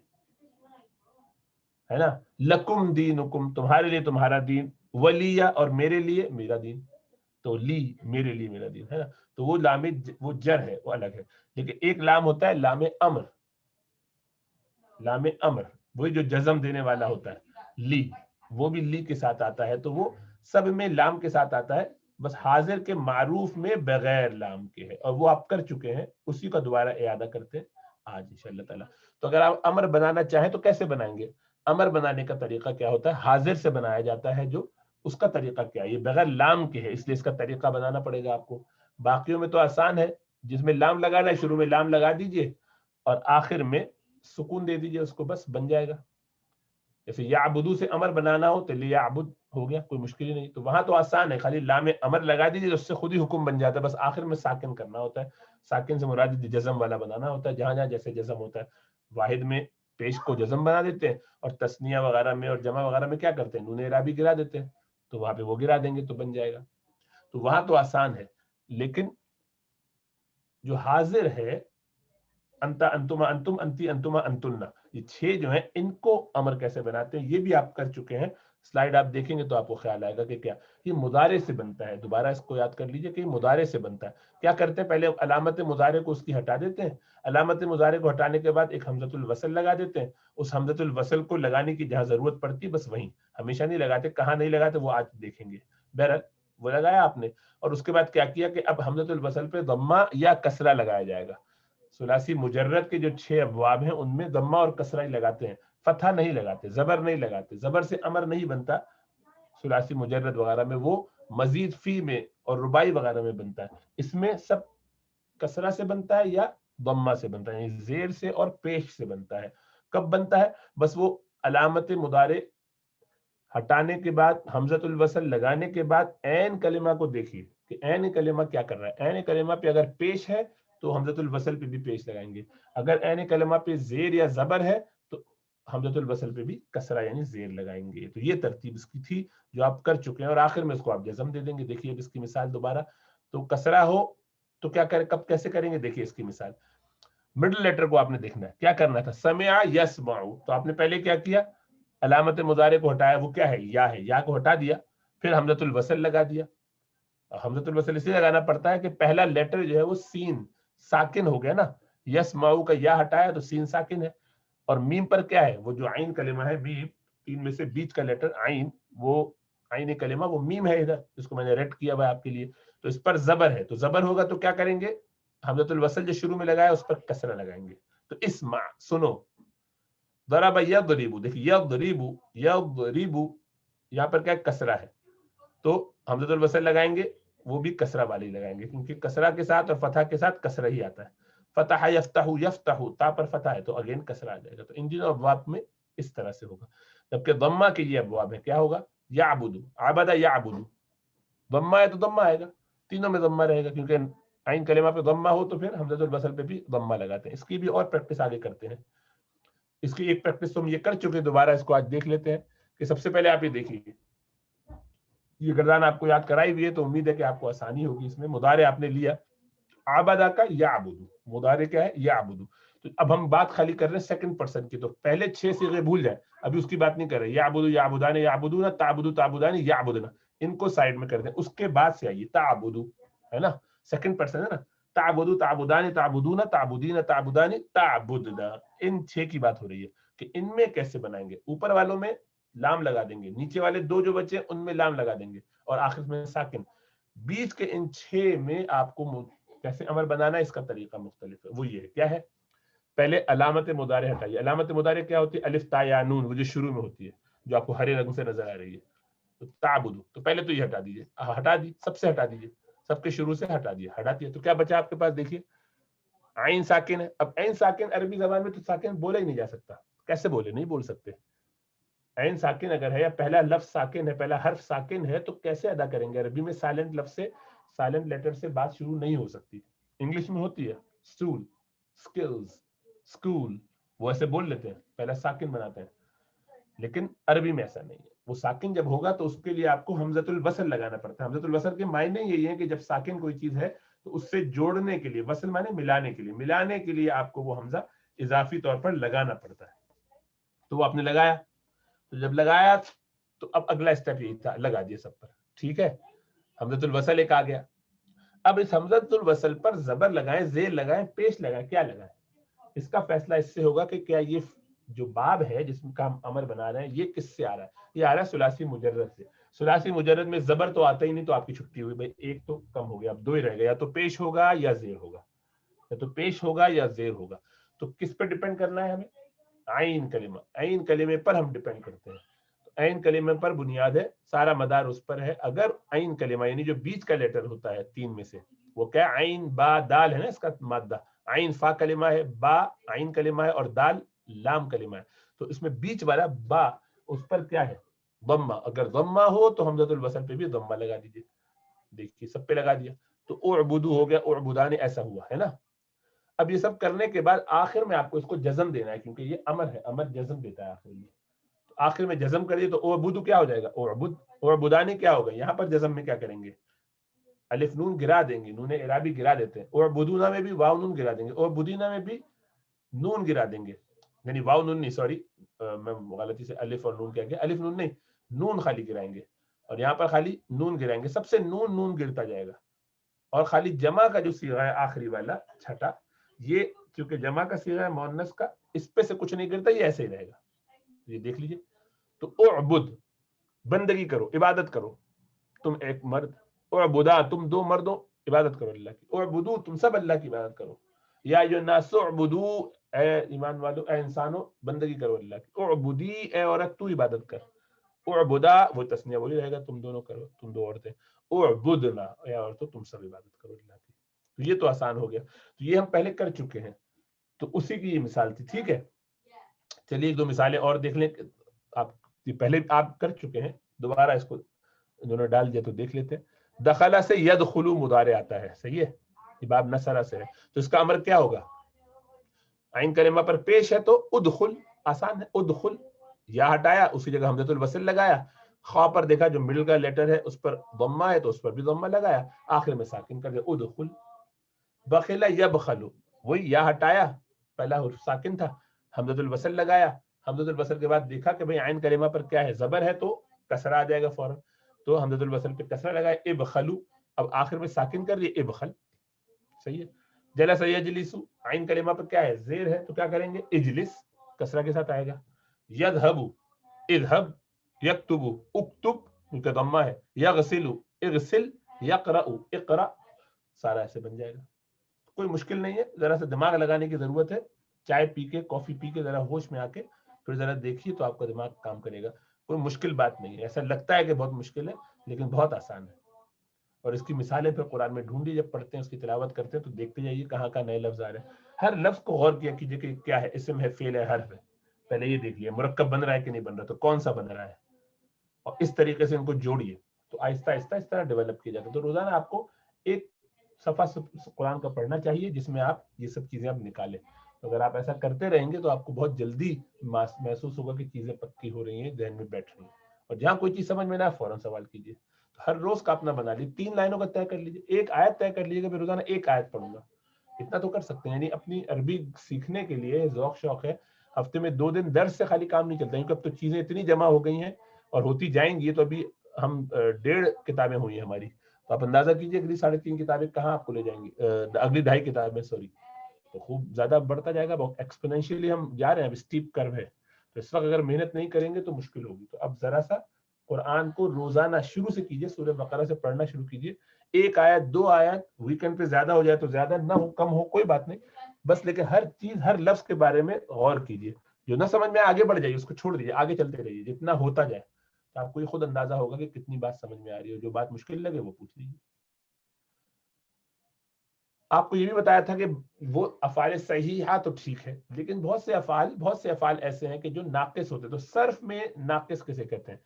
ہے نا، لکم دینکم، تمہارے لیے تمہارا دین، ولی، اور میرے لیے میرا دین، تو لی، میرے لیے میرا دین، ہے نا، تو وہ لام وہ جر ہے، وہ الگ ہے۔ لیکن ایک لام ہوتا ہے لام امر، لام امر وہی جو جزم دینے والا ہوتا ہے، لی، وہ بھی لی کے ساتھ آتا ہے، تو وہ سب میں لام کے ساتھ آتا ہے، بس حاضر کے معروف میں بغیر لام کے ہے، اور وہ آپ کر چکے ہیں، اسی کا دوبارہ اعادہ کرتے ہیں آج انشاءاللہ تعالیٰ۔ تو اگر آپ امر بنانا چاہیں تو کیسے بنائیں گے؟ امر بنانے کا طریقہ کیا ہوتا ہے؟ حاضر سے بنایا جاتا ہے، جو اس کا طریقہ کیا ہے؟ یہ بغیر لام کے ہے، اس لیے اس کا طریقہ بنانا پڑے گا آپ کو۔ باقیوں میں تو آسان ہے، جس میں لام لگانا ہے شروع میں لام لگا دیجئے اور آخر میں سکون دے دیجئے، اس کو بس بن جائے گا۔ جیسے یعبدو سے امر بنانا ہو تو لیعبد ہو گیا، کوئی مشکل ہی نہیں، تو وہاں تو آسان ہے، خالی لام امر لگا دیجیے تو اس سے خود ہی حکم بن جاتا ہے، بس آخر میں ساکن کرنا ہوتا ہے، ساکن سے مراد جزم والا بنانا ہوتا ہے، جہاں جہاں جیسے جزم ہوتا ہے، واحد میں پیش کو جزم بنا دیتے ہیں، اور تثنیہ وغیرہ میں اور جمع وغیرہ میں کیا کرتے ہیں، نون اعرابی گرا دیتے ہیں، تو وہاں پہ وہ گرا دیں گے تو بن جائے گا، تو وہاں تو آسان ہے۔ لیکن جو حاضر ہے، انتا انتما انتم انتی انتما انتنا، یہ 6 جو ہیں ان کو امر کیسے بناتے ہیں یہ بھی آپ کر چکے ہیں، سلائیڈ آپ دیکھیں گے تو آپ کو خیال آئے گا کہ کیا یہ مضارع سے بنتا ہے۔ دوبارہ اس کو یاد کر لیجئے کہ یہ مضارع سے بنتا ہے۔ کیا کرتے ہیں؟ پہلے علامت مضارع کو اس کی ہٹا دیتے ہیں، علامت مضارع کو ہٹانے کے بعد ایک حمزۃ الوصل لگا دیتے ہیں، اس حمزۃ الوصل کو لگانے کی جہاں ضرورت پڑتی بس وہیں، ہمیشہ نہیں لگاتے، کہاں نہیں لگاتے وہ آج دیکھیں گے، بہرحال وہ لگایا آپ نے، اور اس کے بعد کیا کیا کہ اب حمزۃ الوصل پہ ضمہ یا کسرہ لگایا جائے گا۔ ثلاثی مجرد کے جو 6 ابواب ہیں ان میں ضمہ اور کسرہ ہی لگاتے ہیں، فتحہ نہیں لگاتے، زبر نہیں لگاتے، زبر سے امر نہیں بنتا ثلاثی مجرد وغیرہ میں، وہ مزید فی میں اور رباعی وغیرہ میں بنتا ہے، اس میں سب کسرہ سے بنتا ہے یا ضمہ سے بنتا ہے، یعنی زیر سے اور پیش سے بنتا ہے۔ کب بنتا ہے؟ بس وہ علامت مضارع ہٹانے کے بعد، حمزۃ الوصل لگانے کے بعد عین کلمہ کو دیکھیے کہ عین کلمہ کیا کر رہا ہے، عین کلمہ پہ اگر پیش ہے تو حمزۃ الوصل پہ بھی پیش لگائیں گے، اگر عین کلمہ پہ زیر یا زبر ہے تو حمزۃ الوصل پہ بھی کسرہ یعنی زیر لگائیں گے۔ تو یہ ترتیب اس کی تھی جو آپ کر چکے ہیں، اور آخر میں اس کو آپ جزم دے دیں گے۔ دیکھیے اب اس کی مثال دوبارہ، تو کسرہ ہو تو کیا کریں، کب کیسے کریں گے؟ دیکھیے اس کی مثال، مڈل لیٹر کو آپ نے دیکھنا ہے، کیا کرنا تھا، سمع یسمع، تو آپ نے پہلے کیا کیا، علامت مضارع کو ہٹایا، وہ کیا ہے، ہے، یا کو ہٹا دیا، پھر حمزۃ الوصل لگا دیا۔ حمزۃ الوصل اس لیے لگانا پڑتا ہے کہ پہلا لیٹر جو ہے وہ سین ساکن ہو گیا نا، یسمعو کا یا ہٹایا تو سین ساکن ہے، اور میم پر کیا ہے، وہ جو عین کلمہ ہے، میم، تین میں سے بیچ کا لیٹر عین، وہ عین کلمہ وہ میم ہے ادھر، جس کو میں نے ریڈ کیا ہوا ہے آپ کے لیے، تو اس پر زبر ہے، تو زبر ہوگا تو کیا کریں گے، حمزۃ الوصل جو شروع میں لگایا اس پر کسرہ لگائیں گے، تو اسمع، سنو، ضرب یضرب، دیکھیے یضرب، یضرب، یہاں پر کیا کسرہ ہے، تو حمزۃ الوصل لگائیں گے، وہ بھی کسرہ والی لگائیں گے، کیونکہ کسرہ کے ساتھ اور فتحہ کے ساتھ کسرہ ہی آتا ہے، فتح یفتح یفتح تا پر فتح ہے تو اگین کسرہ آ جائے گا. تو ان دونوں ابواب میں اس طرح سے ہوگا. جبکہ ضمہ کے یہ ابواب ہے کیا ہوگا یعبد عبد یعبد ضمہ ہے تو ضمہ آئے گا تینوں میں ضمہ رہے گا کیونکہ عین کلمہ پہ ضمہ ہو تو پھر حمزۃ الوصل پہ بھی ضمہ لگاتے ہیں. اس کی بھی اور پریکٹس آگے کرتے ہیں. اس کی ایک پریکٹس تو ہم یہ کر چکے دوبارہ اس کو آج دیکھ لیتے ہیں کہ سب سے پہلے آپ یہ دیکھیے یہ گردان آپ کو یاد کرائی ہوئی ہے تو امید ہے کہ آپ کو آسانی ہوگی. اس میں مضارع آپ نے لیا عبدہ کا یعبد مضارع کیا ہے یعبد. تو اب ہم بات خالی کر رہے ہیں سیکنڈ پرسن کی تو پہلے 6 صیغے بھول جائیں ابھی اس کی بات نہیں کر رہے. یعبد یعبدان یعبدون تعبد تعبدان یعبدنا ان کو سائڈ میں کر دیں. اس کے بعد سے آئیے تعبد ہے نا سیکنڈ پرسن ہے نا تعبد تعبدان تعبدون تعبدین تعبدان تعبدنا ان 6 کی بات ہو رہی ہے کہ ان میں کیسے بنائیں گے. اوپر والوں میں لام لگا دیں گے نیچے والے 2 جو بچے ان میں لام لگا دیں گے اور آخر میں ساکن. بیچ کے ان 6 میں آپ کو کیسے امر بنانا ہے اس کا طریقہ مختلف ہے. وہ یہ ہے کیا ہے پہلے علامت مضارع ہٹائیے. علامت مضارع کیا ہوتی ہے الف تا یا نون وہ جو شروع میں ہوتی ہے جو آپ کو ہرے رنگ سے نظر آ رہی ہے. تو تعبد تو پہلے تو یہ ہٹا دیجیے ہٹا دی سب سے ہٹا دیجیے سب کے شروع سے ہٹا دیے ہٹا دیا تو کیا بچا آپ کے پاس دیکھیے عین ساکن ہے. اب عین ساکن عربی زبان میں تو ساکن بولا ہی نہیں جا سکتا. کیسے بولے نہیں بول سکتے. عین ساکن اگر ہے یا پہلا لفظ ساکن ہے پہلا حرف ساکن ہے تو کیسے ادا کریں گے. عربی میں سائلنٹ لفظ سے سائلنٹ لیٹر سے بات شروع نہیں ہو سکتی. انگلش میں ہوتی ہے اسٹول اسکلز اسکول وہ ایسے بول لیتے ہیں پہلا ساکن بناتے ہیں لیکن عربی میں ایسا نہیں ہے. وہ ساکن جب ہوگا تو اس کے لیے آپ کو حمزۃ الوصل لگانا پڑتا ہے. حمزۃ الوصل کے معنی یہی ہے کہ جب ساکن کوئی چیز ہے تو اس سے جوڑنے کے لیے وصل معنی ملانے کے لیے آپ کو وہ حمزہ اضافی طور پر لگانا پڑتا ہے. تو وہ آپ نے لگایا تو جب لگایا تو اب اگلا اسٹیپ یہی تھا لگا دیا سب پر ٹھیک ہے. حمزۃ الوصل ایک آ گیا. اب اس حمزۃ الوصل پر زبر لگائیں زیر لگائیں پیش لگائیں کیا لگائیں اس کا فیصلہ اس سے ہوگا کہ کیا یہ جو باب ہے جس کا ہم امر بنا رہے ہیں یہ کس سے آ رہا ہے. یہ آ رہا ہے ثلاثی مجرد سے. ثلاثی مجرد میں زبر تو آتا ہی نہیں تو آپ کی چھٹی ہوئی بھائی ایک تو کم ہو گیا اب 2 ہی رہ گیا. یا تو پیش ہوگا یا زیر ہوگا یا تو پیش ہوگا یا زیر ہوگا. تو کس پہ ڈیپینڈ کرنا ہے ہمیں عین کلمہ. عین کلمے پر ہم ڈیپینڈ کرتے ہیں. تو عین کلمے پر بنیاد ہے سارا مدار اس پر ہے. اگر عین کلمہ یعنی جو بیچ کا لیٹر ہوتا ہے 3 میں سے وہ کیا عین با دال ہے نا اس کا مادہ عین فا کلمہ ہے با عین کلمہ ہے اور دال لام کلمہ ہے. تو اس میں بیچ والا با اس پر کیا ہے ضمہ. اگر ضمہ ہو تو حمزۃ الوصل پہ بھی ضمہ لگا دیجیے. دیکھیے سب پہ لگا دیا تو اعبدو ہو گیا اعبدان ایسا ہوا ہے نا. اب یہ سب کرنے کے بعد آخر میں آپ کو اس کو جزم دینا ہے کیونکہ یہ امر ہے امر جزم دیتا ہے آخر میں. تو آخر میں جزم کر دیے تو اعبدو کیا ہو جائے گا اعبد اعبدان کیا ہوگا. یہاں پر جزم میں کیا کریں گے الف نون گرا دیں گے. نون اعرابی گرا دیتے ہیں. اعبدونا میں بھی واو نون گرا دیں گے. اعبدینا میں بھی نون گرا دیں گے یعنی واو نون نہیں سوری میں غلطی سے الف اور نون کیا گیا الف نون نہیں نون خالی گرائیں گے اور یہاں پر خالی نون گرائیں گے. سب سے نون نون گرتا جائے گا اور خالی جمع کا جو صیغہ ہے آخری والا چھٹا یہ کیونکہ جمع کا صیغہ ہے مؤنث کا اس پہ سے کچھ نہیں گرتا یہ ایسے ہی رہے گا. یہ دیکھ لیجئے تو اعبد بندگی کرو عبادت کرو تم ایک مرد اعبدا تم 2 مردوں عبادت کرو اللہ کی. اعبدو تم سب اللہ کی عبادت کرو. یا ایھا الناس اعبدو اے ایمان والو اے انسانو بندگی کرو اللہ کی. اعبدی اے عورت تو عبادت کر. اعبدا وہ تسنیہ وہی رہے گا تم دونوں کرو تم 2 عورتیں. اعبدنا اے عورتوں تم سب عبادت کرو اللہ کی. تو یہ تو آسان ہو گیا. تو یہ ہم پہلے کر چکے ہیں تو اسی کی یہ مثال تھی ٹھیک ہے. چلیے 1-2 مثالیں اور دیکھ لیں. آپ پہلے آپ کر چکے ہیں دوبارہ اس کو انہوں نے ڈال دیا تو دیکھ لیتے ہیں. دخلا سے یدخلو مضارع آتا ہے صحیح ہے. یہ باب نصرہ سے ہے تو اس کا امر کیا ہوگا عین کلمہ پر پیش ہے تو ادخل آسان ہے. ادخل یا ہٹایا اسی جگہ حمزۃ الوصل لگایا. خا پر دیکھا جو مڈل کا لیٹر ہے اس پر ضمہ ہے تو اس پر بھی ضمہ لگایا آخر میں ساکن کر دیا ادخل. بخل یبخل وہی یا ہٹایا پہلا حرف ساکن تھا حمزۃ الوصل لگایا. حمزۃ الوصل کے بعد دیکھا کہ بھئی عین کلمہ پر کیا ہے زبر ہے تو کسرہ آ جائے گا فوراً تو حمزۃ الوصل پہ کسرہ لگایا ابخلو. اب آخر میں ساکن کر دیا ابخل صحیح ہے. جلس یجلس عین کلمہ پر کیا ہے زیر ہے تو کیا کریں گے اجلس کسرہ کے ساتھ آئے گا. یذهب اذهب یکتب اکتب کیونکہ ضمہ ہے. یغسل اغسل یقرأ اقرأ سارا ایسے بن جائے گا. کوئی مشکل نہیں ہے ذرا سا دماغ لگانے کی ضرورت ہے. چائے پی کے کافی پی کے ذرا ہوش میں آ کے پھر ذرا دیکھیے تو آپ کا دماغ کام کرے گا. کوئی مشکل بات نہیں ہے. ایسا لگتا ہے کہ بہت مشکل ہے لیکن بہت آسان ہے. اور اس کی مثالیں پھر قرآن میں ڈھونڈی جب پڑھتے ہیں اس کی تلاوت کرتے ہیں تو دیکھتے جائیے کہاں کہاں نئے لفظ آ رہے ہیں. ہر لفظ کو غور کیا کیجیے کہ کیا ہے، اسم ہے، فعل ہے، حرف ہے، پہلے یہ دیکھ لیے مرکب بن رہا ہے کہ نہیں بن رہا، تو کون سا بن رہا ہے، اور اس طریقے سے ان کو جوڑیے. تو آہستہ آہستہ اس طرح ڈیولپ کیا جاتا ہے. تو روزانہ آپ کو ایک صفحہ قرآن کا پڑھنا چاہیے جس میں آپ یہ سب چیزیں آپ نکالیں. تو اگر آپ ایسا کرتے رہیں گے تو آپ کو بہت جلدی محسوس ہوگا کہ چیزیں پکی ہو رہی ہیں، ذہن میں بیٹھ رہی ہیں. اور جہاں کوئی چیز سمجھ میں نہ آئے فوراً سوال کیجیے. تو ہر روز کا اپنا بنا لیجیے، 3 لائنوں کا طے کر لیجیے، ایک آیت طے کر لیجیے کہ میں روزانہ ایک آیت پڑھوں گا. اتنا تو کر سکتے ہیں. یعنی اپنی عربی سیکھنے کے لیے ذوق شوق ہے، ہفتے میں 2 دن درس سے خالی کام نہیں چلتا، کیونکہ اب تو چیزیں اتنی جمع ہو گئی ہیں اور ہوتی جائیں گی. تو ابھی ہم 1.5 کتابیں ہوئی ہیں ہماری، تو آپ اندازہ کیجیے اگلی 3.5 کتابیں کہاں آپ کو لے جائیں گی، اگلی 2.5 کتابیں سوری. تو خوب زیادہ بڑھتا جائے گا، بہت ایکسپونینشلی ہم جا رہے ہیں، اب اسٹیپ کرو ہے. تو اس وقت اگر محنت نہیں کریں گے تو مشکل ہوگی. تو اب ذرا سا قرآن کو روزانہ شروع سے کیجیے، سورہ بقرہ سے پڑھنا شروع کیجیے. 1 آیت 2 آیت، ویکنڈ پہ زیادہ ہو جائے تو زیادہ، نہ ہو کم ہو کوئی بات نہیں، بس لیکن ہر چیز ہر لفظ کے بارے میں غور کیجیے. جو نہ سمجھ میں آگے بڑھ جائیے، اس کو چھوڑ دیجیے، آگے چلتے رہیے جتنا ہوتا جائے. تو آپ کو یہ خود اندازہ ہوگا کہ کتنی بات سمجھ میں آ رہی ہے. جو بات مشکل لگے وہ پوچھ لیجیے. آپ کو یہ بھی بتایا تھا کہ وہ افعال صحیحہ تو ٹھیک ہے، لیکن بہت سے افعال ایسے ہیں کہ جو ناقص ہوتے ہیں. تو صرف میں ناقص کسے کہتے ہیں؟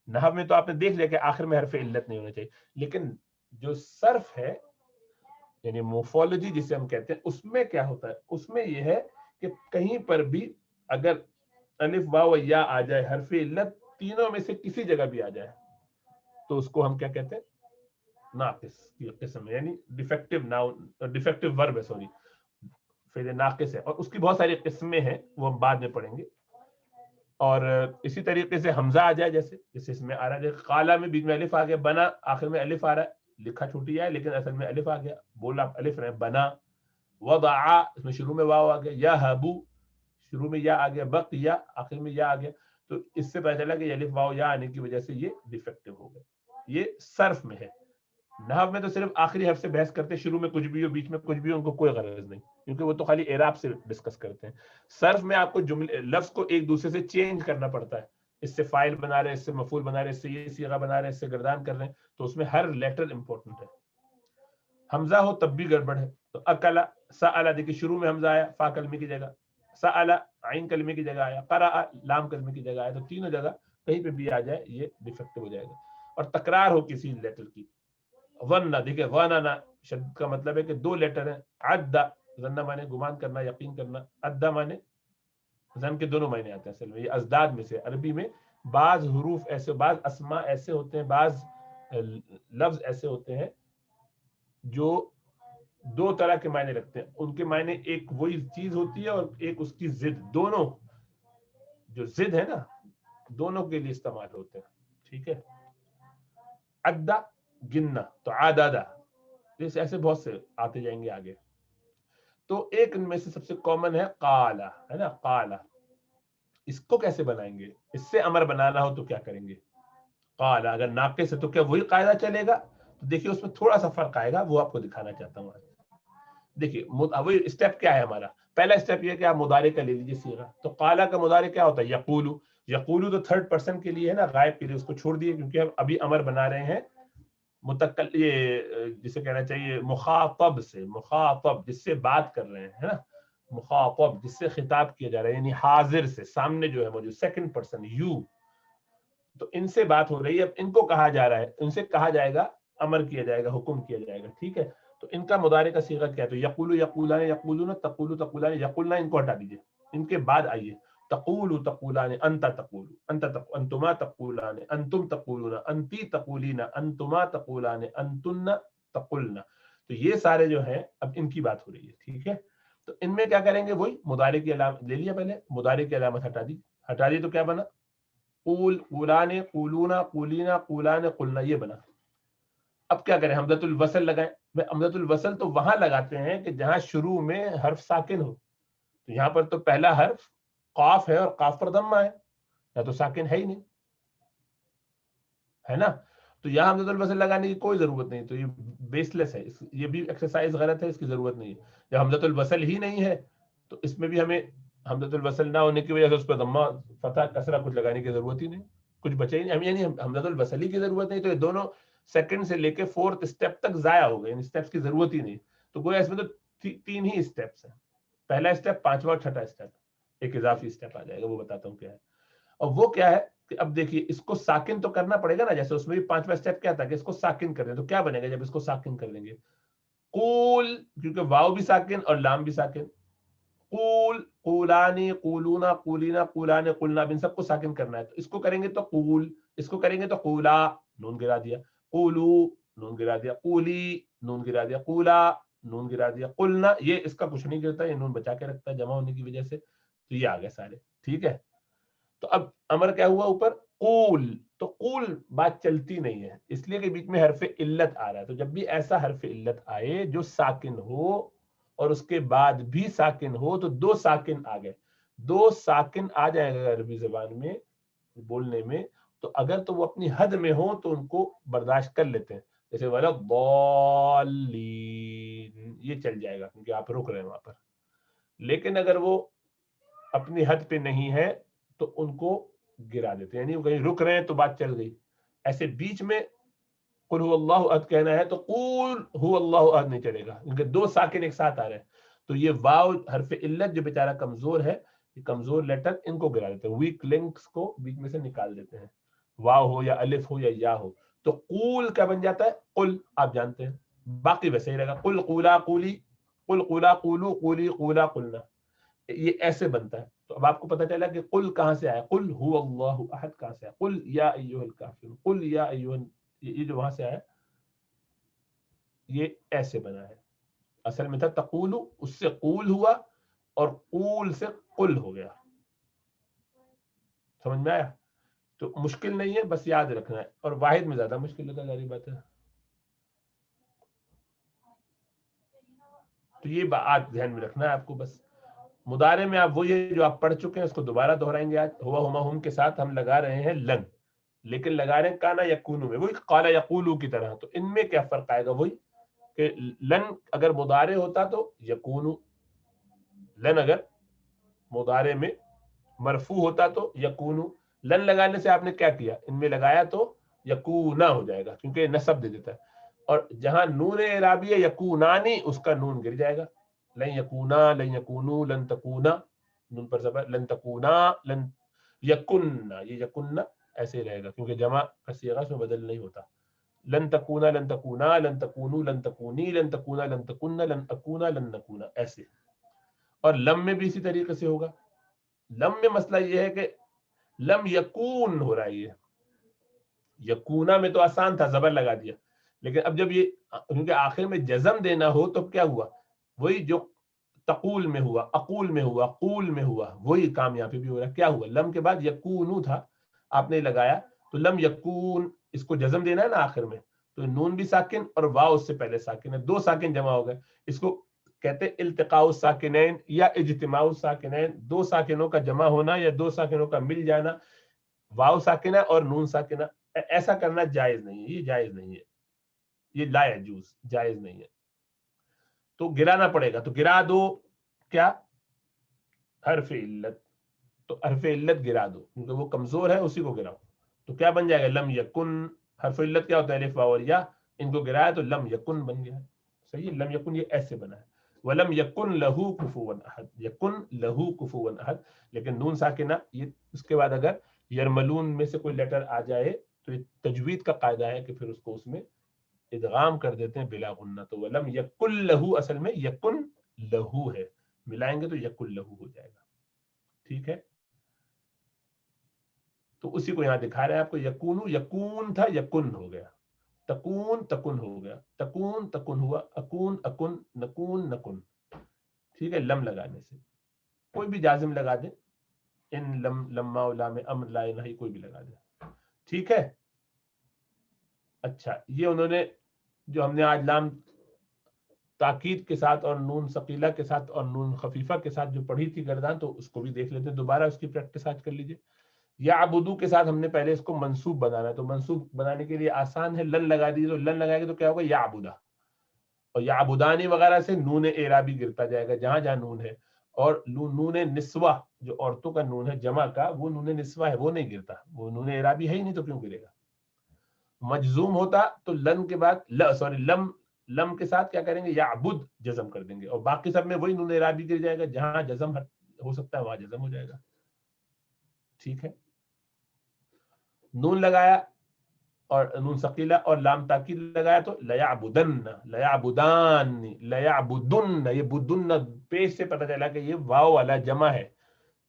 نحو میں تو آپ نے دیکھ لیا کہ آخر میں حرف علت نہیں ہونا چاہیے، لیکن جو صرف ہے یعنی موفولوجی جسے ہم کہتے ہیں، اس میں کیا ہوتا ہے؟ اس میں یہ ہے کہ کہیں پر بھی اگر الف واو یا آ جائے، حرف علت تینوں میں سے کسی جگہ بھی آ جائے، تو اس کو ہم کیا کہتے ہیں؟ ناقص کی قسم ہے، یعنی ڈیفیکٹو ناؤن، ڈیفیکٹو ورب ہے، سوری، فعل ناقص ہے. اور اس کی بہت ساری قسمیں ہیں، وہ ہم بعد میں پڑھیں گے. اور اسی طریقے سے حمزہ آ جائے، جیسے اس میں آ رہا ہے قالا میں بیچ میں الف آ گیا، بنا آخر میں الف آ رہا ہے، لکھا چھوٹی ہے لیکن اصل میں الف آ گیا، بولا الف رہے، بنا. وضع اس میں شروع میں واو آ گیا، یا ہبو شروع میں یا آ گیا، بق یا آخر میں یا آ گیا. تو اس سے پتہ چلا کہ الف واو یا آنے کی وجہ سے یہ ڈیفیکٹو ہو گئے. یہ صرف میں ہے. نحو میں تو صرف آخری حرف سے بحث کرتے ہیں، شروع میں کچھ بھی ہو بیچ میں کچھ بھی ہو، ان کو کوئی غرض نہیں، کیونکہ وہ تو خالی اعراب سے ڈسکس کرتے ہیں. صرف میں آپ کو جملے لفظ کو ایک دوسرے سے چینج کرنا پڑتا ہے. اس سے فاعل بنا رہے ہیں، اس سے مفعول بنا رہے ہیں، اس سے یہ صیغہ بنا رہے ہیں، اس سے گردان کر رہے ہیں. تو اس میں ہر لیٹر امپورٹنٹ ہے. حمزہ ہو تب بھی گڑبڑ ہے. تو اکلا سألا، دیکھیے شروع میں حمزہ آیا فا کلمے کی جگہ، سألا عین کلمے کی جگہ آیا، قرأ لام کلمے کی جگہ آیا. تو تینوں جگہ کہیں پہ بھی آ جائے یہ ڈیفیکٹو ہو جائے گا. اور تکرار ہو کسی لیٹر کی، ظن، دیکھیں غننا شد کا مطلب ہے کہ 2 لیٹر ہیں. عدہ، ظن مانے گمان کرنا، یقین کرنا، عدہ مانے ظن کے دونوں معنی آتے ہیں اصل میں. یہ ازداد میں سے عربی میں بعض حروف ایسے، بعض اسماء ایسے ہوتے ہیں، بعض لفظ ایسے ہوتے ہیں جو 2 طرح کے معنی رکھتے ہیں. ان کے معنی ایک وہی چیز ہوتی ہے اور ایک اس کی ضد، دونوں جو ضد ہے نا دونوں کے لیے استعمال ہوتے ہیں. ٹھیک ہے. عدہ گننا، تو عددہ، ایسے بہت سے آتے جائیں گے آگے. تو ایک ان میں سے سب سے کامن ہے قالا، ہے نا، قالا. اس کو کیسے بنائیں گے؟ اس سے امر بنانا ہو تو کیا کریں گے؟ قالا اگر ناقص ہے تو کیا وہی قاعدہ چلے گا؟ تو دیکھیے اس میں تھوڑا سا فرق آئے گا، وہ آپ کو دکھانا چاہتا ہوں. دیکھیے وہی اسٹیپ کیا ہے ہمارا. پہلا اسٹیپ یہ کہ آپ مضارع کا لے لیجیے صیغہ. تو قالا کا مضارع کیا ہوتا ہے؟ یقولو. یقولو تو 3rd پرسن کے لیے ہے نا، غائب کے لیے، اس کو چھوڑ دیے کیونکہ ہم ابھی امر بنا رہے ہیں یہ جسے کہنا چاہیے مخاطب سے، مخاطب جس سے بات کر رہے ہیں، ہے نا، مخاطب جس سے خطاب کیا جا رہا ہے، یعنی حاضر سے، سامنے جو ہے موجود، 2nd پرسن یو. تو ان سے بات ہو رہی ہے، اب ان کو کہا جا رہا ہے، ان سے کہا جائے گا، امر کیا جائے گا، حکم کیا جائے گا. ٹھیک ہے. تو ان کا مضارع کا صیغہ کیا ہے؟ تو یقولو یقولان، یقولون تقولو تقولان، یقولنا ان کو ہٹا دیجیے. ان کے بعد آئیے تقولو تقولان، انت تقولو، انتما تقولان، انتم تقولون، انتی تقولین، انتما تقولان، انتن تقلنا. تو یہ سارے جو ہیں اب ان کی بات ہو رہی ہے. ٹھیک ہے. تو ان میں کیا کریں گے؟ وہی مضارع کی علامت لے لیا، پہلے مضارع کی علامت ہٹا دی. ہٹا دی تو کیا بنا؟ قول، قولان، قولون، قولینا، قولان، قلنا، یہ بنا. اب کیا کریں؟ حمزۃ الوصل لگائیں. حمزۃ الوصل تو وہاں لگاتے ہیں کہ جہاں شروع میں حرف ساکن ہو. تو یہاں پر تو پہلا حرف قاف ہے اور قاف پر ضمہ ہے، یا تو ساکن ہے ہی نہیں، ہے نا. تو یہاں حمزۃ الوصل لگانے کی کوئی ضرورت نہیں. تو یہ بیس لیس ہے، یہ بھی ایکسرسائز غلط ہے، اس کی ضرورت نہیں ہے. جب حمزۃ الوصل ہی نہیں ہے تو اس میں بھی ہمیں حمزۃ الوصل نہ ہونے کی وجہ سے اس پہ ضمہ، فتح، کسرہ کچھ لگانے کی ضرورت ہی نہیں، کچھ بچے ہی نہیں. یعنی حمزۃ الوصل کی ضرورت نہیں، تو یہ دونوں 2nd سے لے کے 4th اسٹیپ تک ضائع ہو گئے، اسٹیپس کی ضرورت ہی نہیں. تو گویا اس میں تو 3 ہی اسٹیپس ہیں. پہلا اسٹیپ، پانچواں اور چھٹا اسٹیپ، ایک اضافی اسٹیپ آ جائے گا، وہ بتاتا ہوں کیا ہے. اور وہ کیا ہے کہ اب دیکھیے اس کو ساکن تو کرنا پڑے گا نا، جیسے اس میں بھی پانچواں اسٹیپ کیا تھا کہ اس کو ساکن کر دیں. تو کیا بنے گا جب اس کو ساکن کر لیں گے؟ قول، کیونکہ واو بھی ساکن اور لام بھی ساکن. قول، قولانی، قولونا، قولینا، قولان، قلنا، ان سب کو ساکن کرنا ہے. تو اس کو کریں گے تو قول، اس کو کریں گے تو قولا، نون گرا دیا. قولو، نون گرا دیا. قولی، نون گرا دیا. قولا، نون گرا دیا. قلنا، یہ اس کا کچھ نہیں گرتا، یہ نون بچا کے رکھتا ہے جمع ہونے کی وجہ سے. تو یہ آ گئے سارے. ٹھیک ہے. تو اب امر کیا ہوا اوپر؟ قول. تو قول بات چلتی نہیں ہے، اس لیے کہ بیچ میں حرف علت آ رہا ہے. تو جب بھی ایسا حرف علت آئے جو ساکن ہو اور اس کے بعد بھی ساکن ہو، تو دو ساکن آ گئے. دو ساکن آ جائے گا عربی زبان میں بولنے میں، تو اگر تو وہ اپنی حد میں ہو تو ان کو برداشت کر لیتے ہیں، جیسے وَلَا الضَّالِّينَ، یہ چل جائے گا کیونکہ آپ رک رہے ہیں وہاں پر. لیکن اگر وہ اپنی حد پہ نہیں ہے تو ان کو گرا دیتے ہیں، یعنی وہ کہیں رک رہے ہیں تو بات چل گئی. ایسے بیچ میں قل هو اللہ احد کہنا ہے تو قول هو اللہ احد نہیں چلے گا، کیونکہ دو ساکن ایک ساتھ آ رہے ہیں. تو یہ واو حرف علت جو بیچارہ کمزور ہے، یہ کمزور لیٹر ان کو گرا دیتے ہیں، ویک لنکس کو بیچ میں سے نکال دیتے ہیں، واو ہو یا الف ہو یا یا ہو. تو قول کیا بن جاتا ہے؟ قل، آپ جانتے ہیں. باقی ویسے ہی رہے گا، قل قولا قولی، قل قولا قولو، قولی قولا قلنا، یہ ایسے بنتا ہے. تو اب آپ کو پتہ چلا کہ قل کہاں سے آیا، قل هو اللہ احد کہاں سے آیا، قل یا ایھا الکافرون، قل یا ایھا، یہ جو وہاں سے آیا یہ ایسے بنا ہے. اصل میں تھا تقولو، اس سے قول ہوا اور قول سے قل ہو گیا. سمجھ میں آیا؟ تو مشکل نہیں ہے، بس یاد رکھنا ہے. اور واحد میں زیادہ مشکل ہوتا ہے، ظاہر بات ہے. تو یہ بات ذہن میں رکھنا ہے آپ کو. بس مضارع میں آپ وہی جو آپ پڑھ چکے ہیں اس کو دوبارہ دہرائیں گے. آج ہوا ہما ہم کے ساتھ ہم لگا رہے ہیں لن، لیکن لگا رہے ہیں کانا یکونو میں، وہی قالا یقولو کی طرح. تو ان میں کیا فرق آئے گا؟ وہی کہ لن اگر مضارع ہوتا تو یکونو، لن اگر مضارع میں مرفوع ہوتا تو یکونو. لن لگانے سے آپ نے کیا کیا؟ ان میں لگایا تو یکونا ہو جائے گا کیونکہ نصب دے دیتا ہے. اور جہاں نون اعرابی ہے یکونانی، اس کا نون گر جائے گا. لن یکونا، لن یکونو، لن تکونا، نون پر زبر، لن تکونا، لن یکننا، یہ یکننا ایسے ہی رہے گا کیونکہ جمع کا صیغہ اس میں بدل نہیں ہوتا. لن تکونا، لن تکونا، لن تکونو، لن تکونی، لن تکونا، لن تکننا، لن اکونا، لن نکونا، ایسے. اور لم میں بھی اسی طریقے سے ہوگا. لم میں مسئلہ یہ ہے کہ لم یکون ہو رہا ہے، یہ یکونا میں تو آسان تھا، زبر لگا دیا. لیکن اب جب یہ کیونکہ آخر میں جزم دینا ہو تو کیا ہوا؟ وہی جو تقول میں ہوا، اقول میں ہوا، قول میں ہوا، وہی کام یہاں پہ بھی ہو رہا ہے. کیا ہوا؟ لم کے بعد یکونو تھا، آپ نے لگایا تو لم یکون، اس کو جزم دینا ہے نا آخر میں، تو نون بھی ساکن اور واو اس سے پہلے ساکن ہے، دو ساکن جمع ہو گئے. اس کو کہتے ہیں التقاء الساکنین یا اجتماع الساکنین، دو ساکنوں کا جمع ہونا یا دو ساکنوں کا مل جانا، واو ساکنہ اور نون ساکنہ. ایسا کرنا جائز نہیں ہے، یہ جائز نہیں ہے، یہ لا یجوز، جائز نہیں ہے. تو گرانا پڑے گا. تو گرا دو کیا؟ حرف علت. تو حرف علت گرا دو کیونکہ وہ کمزور ہے، اسی کو گراؤ. تو کیا بن جائے گا؟ لم یکن. حرف علت کیا ہوتا ہے؟ الف واو اور یا، ان کو گرایا تو لم یکن بن گیا. صحیح ہے، لم یکن یہ ایسے بنا ہے. ولم یکن لہو کفوا احد، یکن لہو کفوا احد. لیکن نون ساکنہ، یہ اس کے بعد اگر یرملون میں سے کوئی لیٹر آ جائے تو یہ تجوید کا قاعدہ ہے کہ پھر اس کو اس میں ادغام کر دیتے ہیں بلا غنہ. تو ولم یکن لہو اصل میں یکن لہو ہے، ملائیں گے تو یکن لہو ہو جائے گا. ٹھیک ہے. تو اسی کو یہاں دکھا رہے ہیں آپ کو. یکونو یکون تھا، یکن ہو گیا. تکون تکن ہو گیا. تکون تکن ہوا. اکون اکن، نکون نکن. ٹھیک ہے. لم لگانے سے کوئی بھی جازم لگا دیں، ان لم، لما، لام امر، لا نہی، کوئی بھی لگا دیں. ٹھیک ہے. اچھا، یہ انہوں نے جو ہم نے آج لام تاکید کے ساتھ اور نون ثقیلہ کے ساتھ اور نون خفیفہ کے ساتھ جو پڑھی تھی گردان، تو اس کو بھی دیکھ لیتے ہیں دوبارہ، اس کی پریکٹس آج کر لیجیے. یعبدو کے ساتھ ہم نے پہلے اس کو منصوب بنانا ہے، تو منصوب بنانے کے لیے آسان ہے، لن لگا دیجیے. تو لن لگائے گے تو کیا ہوگا؟ یعبدا. اور یعبدانی وغیرہ سے نون اعرابی گرتا جائے گا جہاں جہاں نون ہے. اور نون نسوہ جو عورتوں کا نون ہے جمع کا، وہ نون نسوہ ہے، وہ نہیں گرتا، وہ نون اعرابی ہے ہی نہیں، تو کیوں گرے گا؟ مجزوم ہوتا تو لن کے بعد سوری لم لم کے ساتھ کیا کریں گے یعبد جزم کر دیں گے, اور باقی سب میں وہی نون اعرابی گر جائے گا, جہاں جزم ہو سکتا ہے وہاں جزم ہو جائے گا. ٹھیک ہے, نون لگایا اور نون ثقیلہ اور لام تاکید لگایا تو لیعبدن, لیعبدان, لیعبدن, یہ بدن پیش سے پتہ چلا کہ یہ واو والا جمع ہے.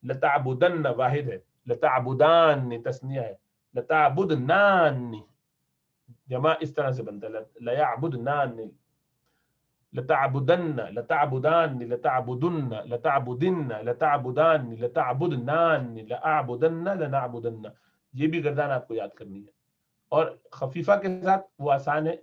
لتعبدن واحد ہے, لتعبدان تثنیہ ہے, لتعبدنان جمع اس طرح سے بنتا ہے لیعبدنان, لتعبدن, لتعبدان, لتعبدن, لتعبدن, لتعبدان, لتعبدنان, لأعبدن, لنعبدن. یہ بھی گردان آپ کو یاد کرنی ہے. اور خفیفہ کے ساتھ وہ آسان ہے,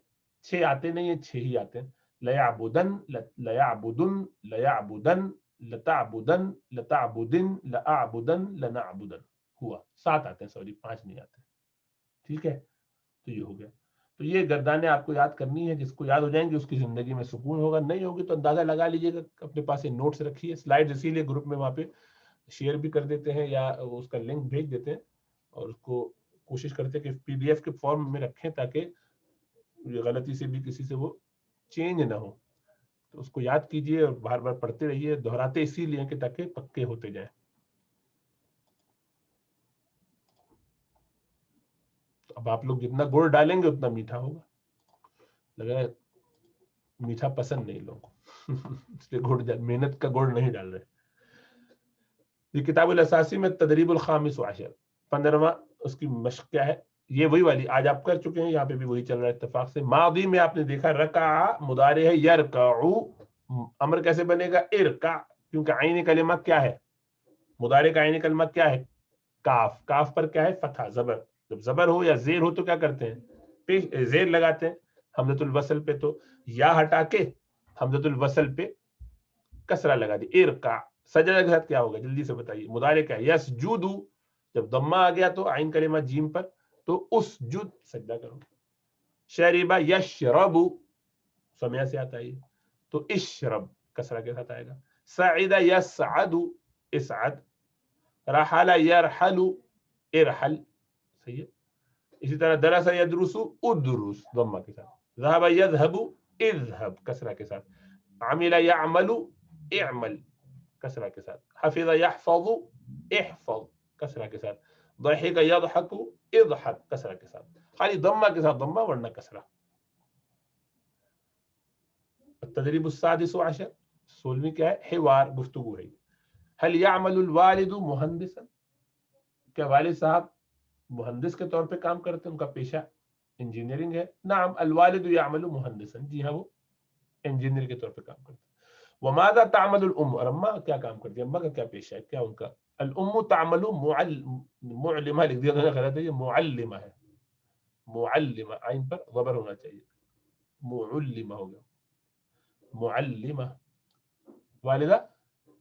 6 آتے نہیں ہیں, 6 ہی آتے ہیں. لیعبدن, لیعبدن, لیعبدن, لتعبدن, لتعبدن, لأعبدن, لنعبدن. ہوا 7 آتے ہیں, سوری 5 نہیں آتے. ٹھیک ہے, تو یہ ہو گیا. تو یہ گردانیں آپ کو یاد کرنی ہے, جس کو یاد ہو جائیں گی اس کی زندگی میں سکون ہوگا, نہیں ہوگی تو اندازہ لگا لیجیے گا. اپنے پاس نوٹس رکھیے, سلائڈ اسی لیے گروپ میں وہاں پہ شیئر بھی کر دیتے ہیں یا اس کا لنک بھیج دیتے ہیں, اور اس کو کوشش کرتے ہیں کہ پی ڈی ایف کے فارم میں رکھیں تاکہ غلطی سے بھی کسی سے وہ چینج نہ ہو. تو اس کو یاد کیجئے اور بار بار پڑھتے رہیے, دہراتے اسی لیے کہ تاکہ پکے ہوتے جائیں. اب آپ لوگ جتنا گڑ ڈالیں گے اتنا میٹھا ہوگا. لگ رہا ہے میٹھا پسند نہیں لوگوں کو اس لیے گڑ محنت کا گڑ نہیں ڈال رہے. یہ کتاب الاساسی میں تدریب الخامس عشر 15واں اس کی مشق کیا ہے, یہ وہی والی آج آپ کر چکے ہیں, یہاں پہ بھی وہی چل رہا ہے اتفاق سے. ماضی میں آپ نے دیکھا رکع مضارع ہے یرکعو, امر کیسے بنے گا ارکع, کیونکہ عین کلمہ کیا ہے, مضارع کا عین کلمہ کیا ہے کاف, کاف پر کیا ہے فتحہ زبر. جب زبر ہو یا زیر ہو تو کیا کرتے ہیں زیر لگاتے ہیں حمزۃ الوصل پہ, تو یا ہٹا کے حمزۃ الوصل پہ کسرہ لگا دی ارکع. سجدہ کے ساتھ کیا ہوگا جلدی سے بتائیے, مضارع کیا ہے یسجدو, جب ضمہ آ گیا تو عین کلمہ جیم پر تو اسجد سجدہ کرو. شربا یشربو سمیا سے آتا ہے تو اشرب کسرہ کے ساتھ آئے گا. سعد یسعد اسعد, رحل یرحل ارحل, صحیح ہے. اسی طرح درس یدرس ادرس ضمہ کے ساتھ. ذهب یذهب اذهب کسرہ کے ساتھ. عمل یعمل اعمل کسرہ کے ساتھ. حفظ یحفظ احفظ کسرہ کے ساتھ. ضحك يضحك اضحك کسرہ کے ساتھ. خالی ضمہ کے ساتھ ضمہ ورنہ کسرہ. التدریب السادس عشر 16ویں کیا ہے حوار, گفتگو ہے. هل يعمل الوالد مهندسا, کیا والد صاحب مہندس کے طور پہ کام کرتے ہیں, ان کا پیشہ انجینئرنگ ہے. نعم الوالد يعمل مهندسا, جی ہاں وہ انجینئر کے طور پہ کام کرتے ہیں. وماذا تعمل الام, اور اماں کیا کام کرتی ہے, اماں کا کیا پیشہ ہے, کیا ان کا. الام تعمل معلمہ, لکھ دیا غلط ہے, یہ معلمہ ہے, معلمہ عین پر ضبر ہونا چاہیے, معلمہ ہو گیا معلمہ. والدہ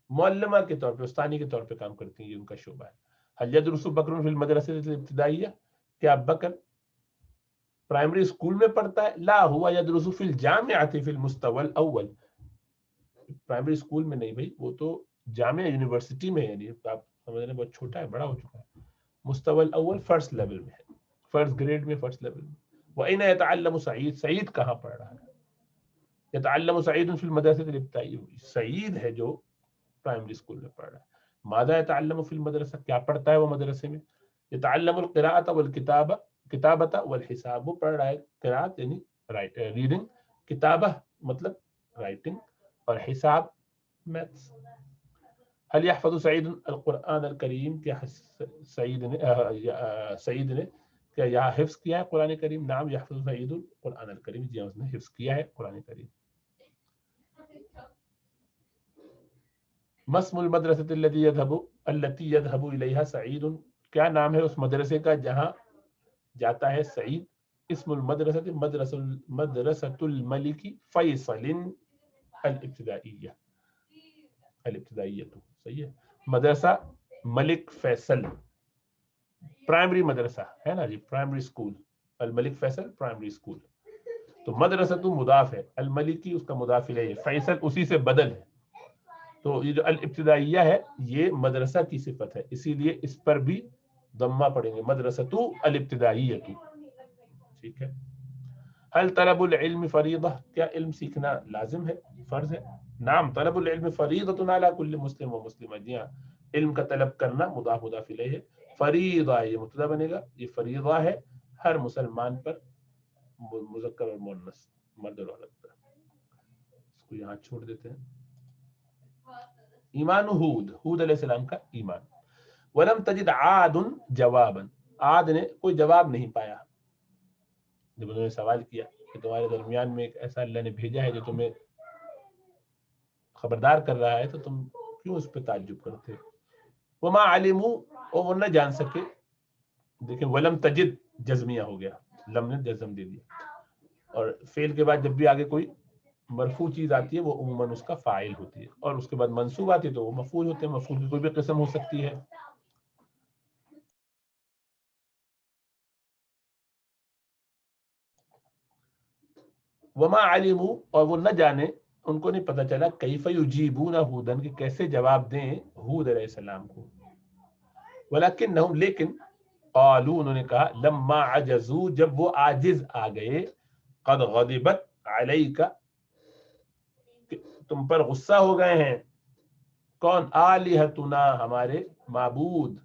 معلمہ کے طور پہ استانی کے طور پہ کام کرتی ہیں, یہ ان کا شعبہ ہے. هل يدرس بکر فی المدرسہ الابتدائیہ, کیا بکر پرائمری اسکول میں پڑھتا ہے. لا هو يدرس فی الجامعۃ فی المستوى الاول, پرائمری اسکول میں نہیں بھائی, وہ تو جامعہ یونیورسٹی میں ہے, یعنی آپ سمجھ رہے ہیں بہت چھوٹا ہے, بڑا ہو چکا ہے. مستوى الاول فرسٹ لیول میں ہے, فرسٹ گریڈ میں, فرسٹ لیول میں. وأين يتعلم سعید, سعید کہاں پڑھ رہا ہے. يتعلم سعید فی المدرسہ الابتدائیہ, سعید ہے جو پرائمری اسکول میں پڑھ رہا ہے. ماذا يتعلم فی المدرسہ, کیا پڑھتا ہے وہ مدرسے میں. يتعلم القراءة والکتابہ, کتابۃ والحساب, وہ پڑھ رہا ہے قراءت یعنی ریڈنگ, کتابہ مطلب رائٹنگ, اور حساب میتھس. هل يحفظ سعید القرآن الکریم, کیا سعید نے کیا یہاں حفظ کیا ہے قرآن کریم. نعم یحفظ سعید القرآن الکریم, جی اس نے حفظ کیا ہے قرآن کریم. ما اسم المدرسة التي يذهب إليها سعید, کیا نام ہے اس مدرسے کا جہاں جاتا ہے سعید. اسم المدرسة مدرسة الملك فیصل الابتدائیہ, الابتدائیہ تو صحیح ہے. مدرسہ ملک فیصل پرائمری مدرسہ ہے نا جی, پرائمری اسکول. الملک فیصل پرائمری اسکول, تو مدرسہ تو مضاف ہے, الملکی اس کا مضاف الیہ, فیصل اسی سے بدل ہے. تو یہ جو الابتدائیہ ہے یہ مدرسہ کی صفت ہے, اسی لیے اس پر بھی ضمہ پڑیں گے, مدرسہ تو الابتدائیہ تو. ٹھیک ہے. هل طلب العلم فریضہ، کیا علم سیکھنا لازم ہے، فرض ہے؟ نعم طلب العلم فریضۃ علی کل مسلم و مسلمہ، جی ہاں علم کا طلب کرنا مضاف مضاف الیہ ہے، فریضہ یہ مبتدا بنے گا، یہ فریضہ ہے ہر مسلمان پر، مذکر اور مؤنث، مرد اور عورت پر۔ اس کو یہاں چھوڑ دیتے ہیں۔ ایمان ہود، ہود علیہ السلام کا ایمان۔ ولم تجد عاد جوابا، عاد نے کوئی جواب نہیں پایا جب انہوں نے سوال کیا کہ تمہارے درمیان میں ایک ایسا اللہ نے بھیجا ہے جو تمہیں خبردار کر رہا ہے تو تم کیوں اس پہ تعجب کرتے ہو؟ وما علموا، اور وہ نہ جان سکے، دیکھیں ولم تجد جزمیہ ہو گیا، لم نے جزم دے دیا، اور فعل کے بعد جب بھی آگے کوئی مرفوع چیز آتی ہے وہ عموماً اس کا فاعل ہوتی ہے، اور اس کے بعد منصوب آتی ہے تو وہ مفعول ہوتے ہیں، مفعول کی کوئی بھی قسم ہو سکتی ہے۔ وما علموا، اور وہ نہ جانے، ان کو نہیں پتہ چلا، کیف یجیبون ہودن، کہ کیسے جواب دیں ہود علیہ السلام کو، ولکنہم، لیکن، قالوا انہوں نے کہا، لما عجزوا، جب وہ عاجز آ گئے، قد غضبت علیک، کہ تم پر غصہ ہو گئے ہیں، کون؟ آلہتنا، ہمارے معبود،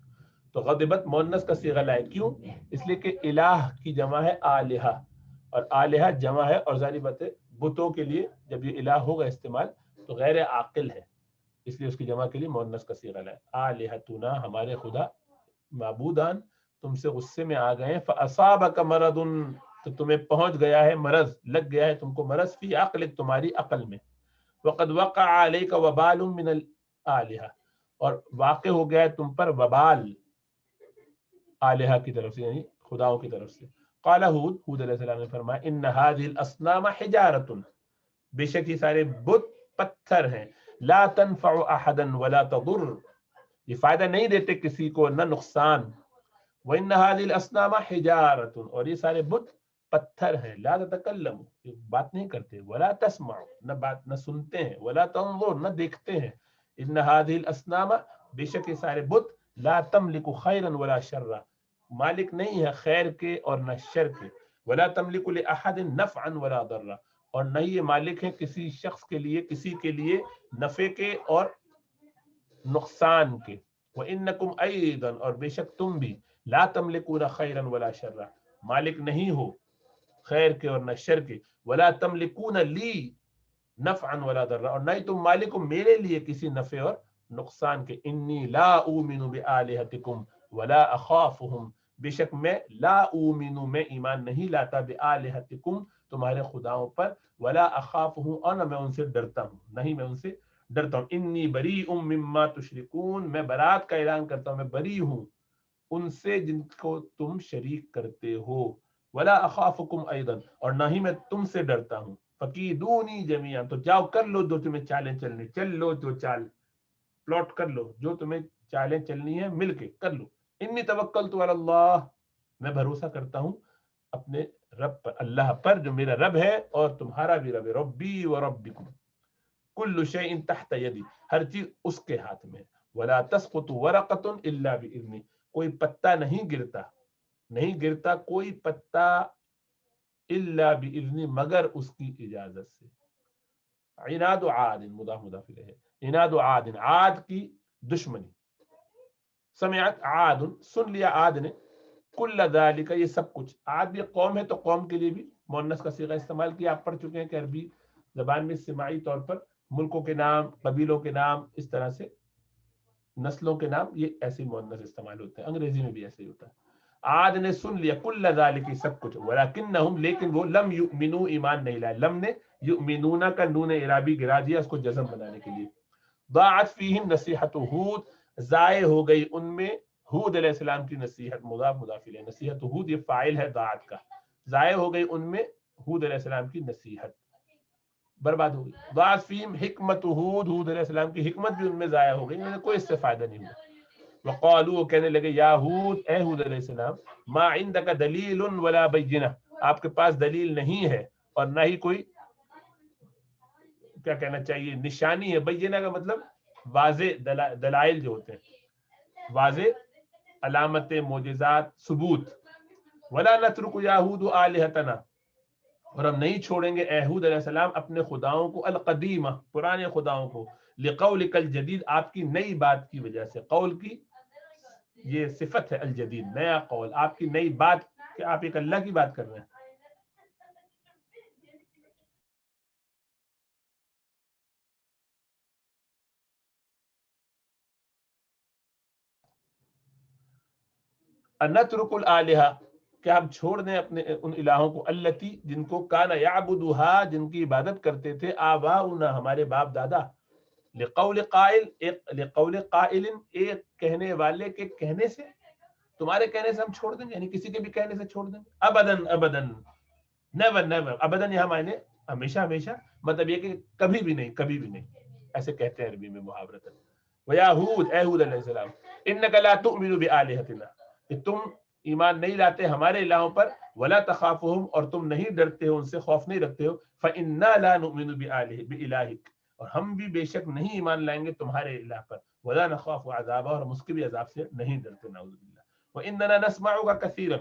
تو غضبت مؤنث کا صیغہ لائے، کیوں؟ اس لیے کہ الہ کی جمع ہے آلہہ، اور آلہہ جمع ہے، اور ظاہر بات ہے بتوں کے لیے جب یہ الہ ہوگا استعمال تو غیر عاقل ہے، اس لیے اس کی جمع کے لیے مؤنث کا صیغہ لائے، آلہتنا، ہمارے خدا، معبودان تم سے غصے میں آ گئے، فاصابک مرض، تو تمہیں پہنچ گیا ہے مرض، لگ گیا ہے تم کو مرض، فی عقلک، تمہاری عقل میں، وقد وقع علیک وبال من الآلہہ، اور واقع ہو گیا ہے تم پر وبال آلہہ کی طرف سے، یعنی خداؤں کی طرف سے۔ قال ہود، ہود علیہ السلام نے فرمایا، ان هذه الاصنام حجارۃ، بے شک یہ سارے بت پتھر ہیں، لا تنفع احدا ولا تضر، یہ فائدہ نہیں دیتے کسی کو نہ نقصان، وان هذه الاصنام حجارۃ، اور یہ سارے بت پتھر ہیں، لا تتکلم، یہ بات نہیں کرتے، ولا تسمع، نہ بات نہ سنتے ہیں، ولا تنظر، نہ دیکھتے ہیں، ان هذه الاصنام، بے شک یہ سارے بت، لا تملک خیرا ولا شرا، مالک نہیں ہے خیر کے اور نہ شر کے، ولا تملک لاحد نفعا ولا ضرا، اور نہ یہ مالک ہے کسی شخص کے لیے، کسی کے لیے نفع کے اور نقصان کے، وانکم ایضا، اور بے شک تم بھی، لا تملکون خیرا ولا شرا، مالک نہیں ہو خیر کے اور نہ شر کے، ولا تملکون لی نفعا ولا ضرا، اور نہ ہی تم مالک ہو میرے لیے کسی نفع اور نقصان کے، انی لا اومن بآلہتکم ولا اخافهم، بے شک میں، لا اومن، میں ایمان نہیں لاتا، بآلہتکم، تمہارے خداؤں پر، ولا اخافهم، اور نہ میں ان سے ڈرتا ہوں، نہیں میں ان سے ڈرتا ہوں، انی بریء مما تشرکون، میں برات کا اعلان کرتا ہوں، میں بری ہوں ان سے جن کو تم شریک کرتے ہو، ولا اخافکم ایضا، اور نہ ہی میں تم سے ڈرتا ہوں، فکیدونی جمیعا، تو جاؤ کر لو جو تمہیں چالیں چلنی، چل لو جو چال پلاٹ کر لو، جو تمہیں چالیں چلنی ہے مل کے کر لو، انی توکلت علی اللہ، میں بھروسہ کرتا ہوں اپنے رب پر، اللہ پر جو میرا رب ہے اور تمہارا بھی رب ہے، ربی و ربکم، کل شیء تحت یدی، ہر چیز اس کے ہاتھ میں، ولا تسقط ورقۃ الا باذنہ، کوئی پتا نہیں گرتا، نہیں گرتا کوئی پتا الا باذنہ، مگر اس کی اجازت سے۔ عناد عاد، مضاف مضاف الیہ، عناد عاد، عاد کی دشمنی، سمعت عاد، سن لیا عاد نے، کل ذالک، یہ سب کچھ، عاد بھی قوم ہے تو قوم کے لیے بھی مؤنث کا صیغہ استعمال کیا، آپ پڑھ چکے ہیں کہ عربی زبان میں سماعی طور پر ملکوں کے نام، قبیلوں کے نام، اس طرح سے نسلوں کے نام، یہ ایسے مؤنث استعمال ہوتے ہیں، انگریزی میں بھی ایسے ہی ہوتا ہے۔ عاد نے سن لیا کل ذالک، سب کچھ، ولکنہم، لیکن وہ، لم یؤمنوا، ایمان نہیں لائے، لم نے یؤمنون کا نون اعرابی گرا دیا اس کو جزم بنانے کے لیے، ضاعت فیہم نصیحت ہود، ضائع ہو گئی ان میں ہود علیہ السلام کی نصیحت، مضاف مضاف الیہ، نصیحت ہود یہ فاعل ہے ضاعت کا، ضائع ہو گئی ان میں ہود علیہ السلام کی نصیحت، برباد ہو گئی، ضاعت فیہم حکمت ہود، ہود علیہ السلام کی حکمت بھی ان میں ضائع ہو گئی، انہیں کوئی اس سے فائدہ نہیں ہوا، وقالوا، وہ کہنے لگے، یا ہود، اے ہود علیہ السلام، ما عندک دلیل ولا بینہ، آپ کے پاس دلیل نہیں ہے اور نہ ہی کوئی، کیا کہنا چاہیے، نشانی ہے، بینہ کا مطلب واضح دلائل جو ہوتے ہیں، واضح علامتیں، معجزات، ثبوت، ولا نترک یا ہود آلہتنا، اور ہم نہیں چھوڑیں گے اے ہود علیہ السلام اپنے خداؤں کو القدیمہ پرانے خداؤں کو، لقولک الجدید آپ کی نئی بات کی وجہ سے، قول کی یہ صفت ہے الجدید نیا قول، آپ کی نئی بات کہ آپ ایک اللہ کی بات کر رہے ہیں. انترک الالہہ کہ ہم چھوڑ دیں اپنے ان الہوں کو، التی جن کو کانا یعبدها جن کی عبادت کرتے تھے آباؤنا ہمارے باپ دادا، لقول قائل لقول قائل ایک کہنے والے کے کہنے سے، تمہارے کہنے سے ہم چھوڑ دیں گے، یعنی کسی کے بھی کہنے سے چھوڑ دیں گے. ابدن ابدن نیور نیور، ابدن یہاں معنی ہمیشہ ہمیشہ، مطلب یہ کہ کبھی بھی نہیں کبھی بھی نہیں، ایسے کہتے ہیں عربی میں محاورتاً. وَيَا ہود اے ہود علیہ السلام اِنَّكَ لَا تُؤْمِنُ بِآلِهَتِنَا کہ تم ایمان نہیں لاتے ہمارے الہوں پر، ولا تخافهم اور تم نہیں ڈرتے ہو ان سے، خوف نہیں رکھتے ہو، فإنا لا نؤمن بإلهك اور ہم بھی بے شک نہیں ایمان لائیں گے تمہارے الہ پر، ولا نخاف عذابہ اور ہم اس کے بھی عذاب سے نہیں ڈرتے، نعوذ باللہ. وإننا نسمعك كثيرا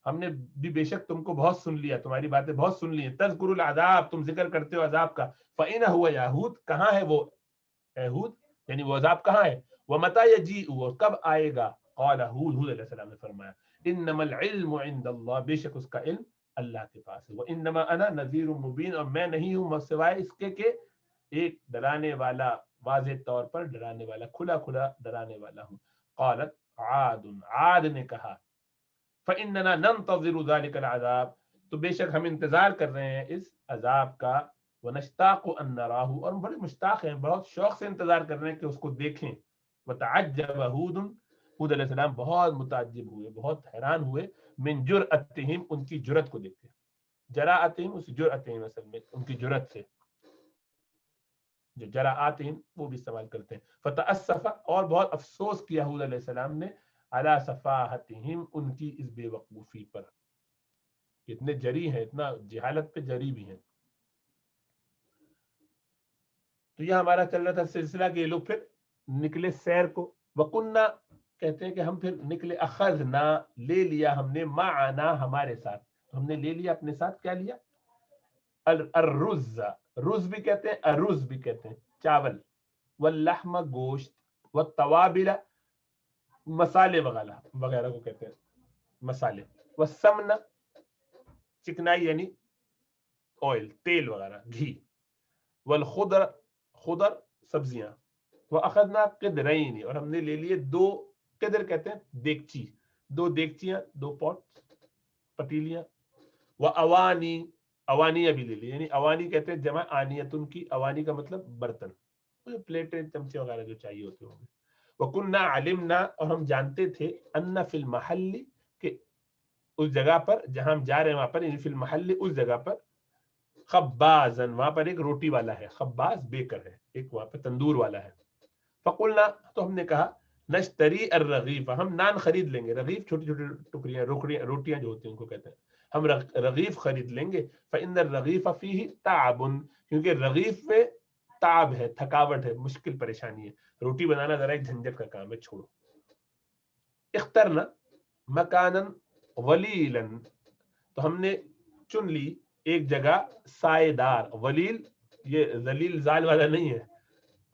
ہم نے بھی بے شک تم کو بہت سن لیا، تمہاری باتیں بہت سن لی ہیں، تذکر العذاب تم ذکر کرتے ہو عذاب کا، فإن هو یاہود کہاں ہے وہ اہود، یعنی وہ عذاب کہاں ہے، ومتى يجيء اور کب آئے گا، قال ہود ہود علیہ السلام نے فرمایا انما العلم عند اللہ بے شک اس کا علم اللہ کے پاس ہے، وانما انا نذیر مبین اور میں نہیں ہوں سوائے اس کے کہ ایک ڈرانے والا واضح طور پر ڈرانے والا کھلا کھلا ڈرانے والا ہوں. قالت عاد عاد نے کہا فاننا ننتظر ذلك العذاب تو بے شک ہم انتظار کر رہے ہیں اس عذاب کا، ونشتاق ان نراہ اور ہم بڑے مشتاق ہیں بہت شوق سے انتظار کر رہے ہیں کہ اس کو دیکھیں. وتعجب ہود ہود علیہ السلام بہت متعجب ہوئے بہت حیران ہوئے، من جرأتہم ان کی جرأت کو دیکھ کے، جراءتہم اس جرأتہم اصل میں ان کی جرأت سے، جو جراءاتہم وہ بھی استعمال کرتے ہیں. فتأسف اور بہت افسوس کیا ہود علیہ السلام نے، علی صفاحتہم ان کی اس بے وقوفی پر، اتنے جری ہیں اتنا جہالت پہ جری بھی ہیں. تو یہ ہمارا چل رہا تھا سلسلہ کہ یہ لوگ پھر نکلے سیر کو، وکنہ کہتے ہیں کہ ہم پھر نکلے، اخذنا لے لیا ہم نے، معنا ہمارے ساتھ، ہم نے لے لیا اپنے ساتھ، کیا لیا، الرز، رز بھی کہتے ہیں ارز بھی کہتے ہیں چاول، واللحم گوشت، والتوابل مسالے وغیرہ وغیرہ کو کہتے ہیں مسالے، والسمن چکنائی یعنی آئل تیل وغیرہ گھی، والخضر خضر سبزیاں، واخذنا قدرین اور ہم نے لے لیے دو، قدر کہتے ہیں دیگچی، دو دیگچیاں دو پوٹ پتیلیاں، واوانی اوانی بھی لے لی، یعنی اوانی کہتے ہیں جمع آنیتن کی، اوانی کا مطلب برتن، پلیٹیں چمچے وغیرہ جو چاہیے ہوتے ہوں گے. وکننا علمنا اور ہم جانتے تھے، ان فی المحل کہ اس جگہ پر جہاں ہم جا رہے ہیں وہاں پر، یعنی فی المحل اس جگہ پر، خبازن وہاں پر ایک روٹی والا ہے، خباز بیکر ہے، ایک وہاں پہ تندور والا ہے. فقلنا تو ہم نے کہا، نشتری الرغیف ہم نان خرید لیں گے، رغیف چھوٹی چھوٹی ٹکڑیاں روٹیاں جو ہوتی ہیں ان کو کہتے ہیں، ہم رغیف خرید لیں گے. فإن الرغیف فیہ تعب کیونکہ رغیف میں تعب ہے، تھکاوٹ ہے، مشکل پریشانی ہے، روٹی بنانا ذرا ایک جھنجٹ کا کام ہے، چھوڑو. اخترنا مکانا ولیلا تو ہم نے چن لی ایک جگہ سائے دار، ولیل یہ ذلیل زال والا نہیں ہے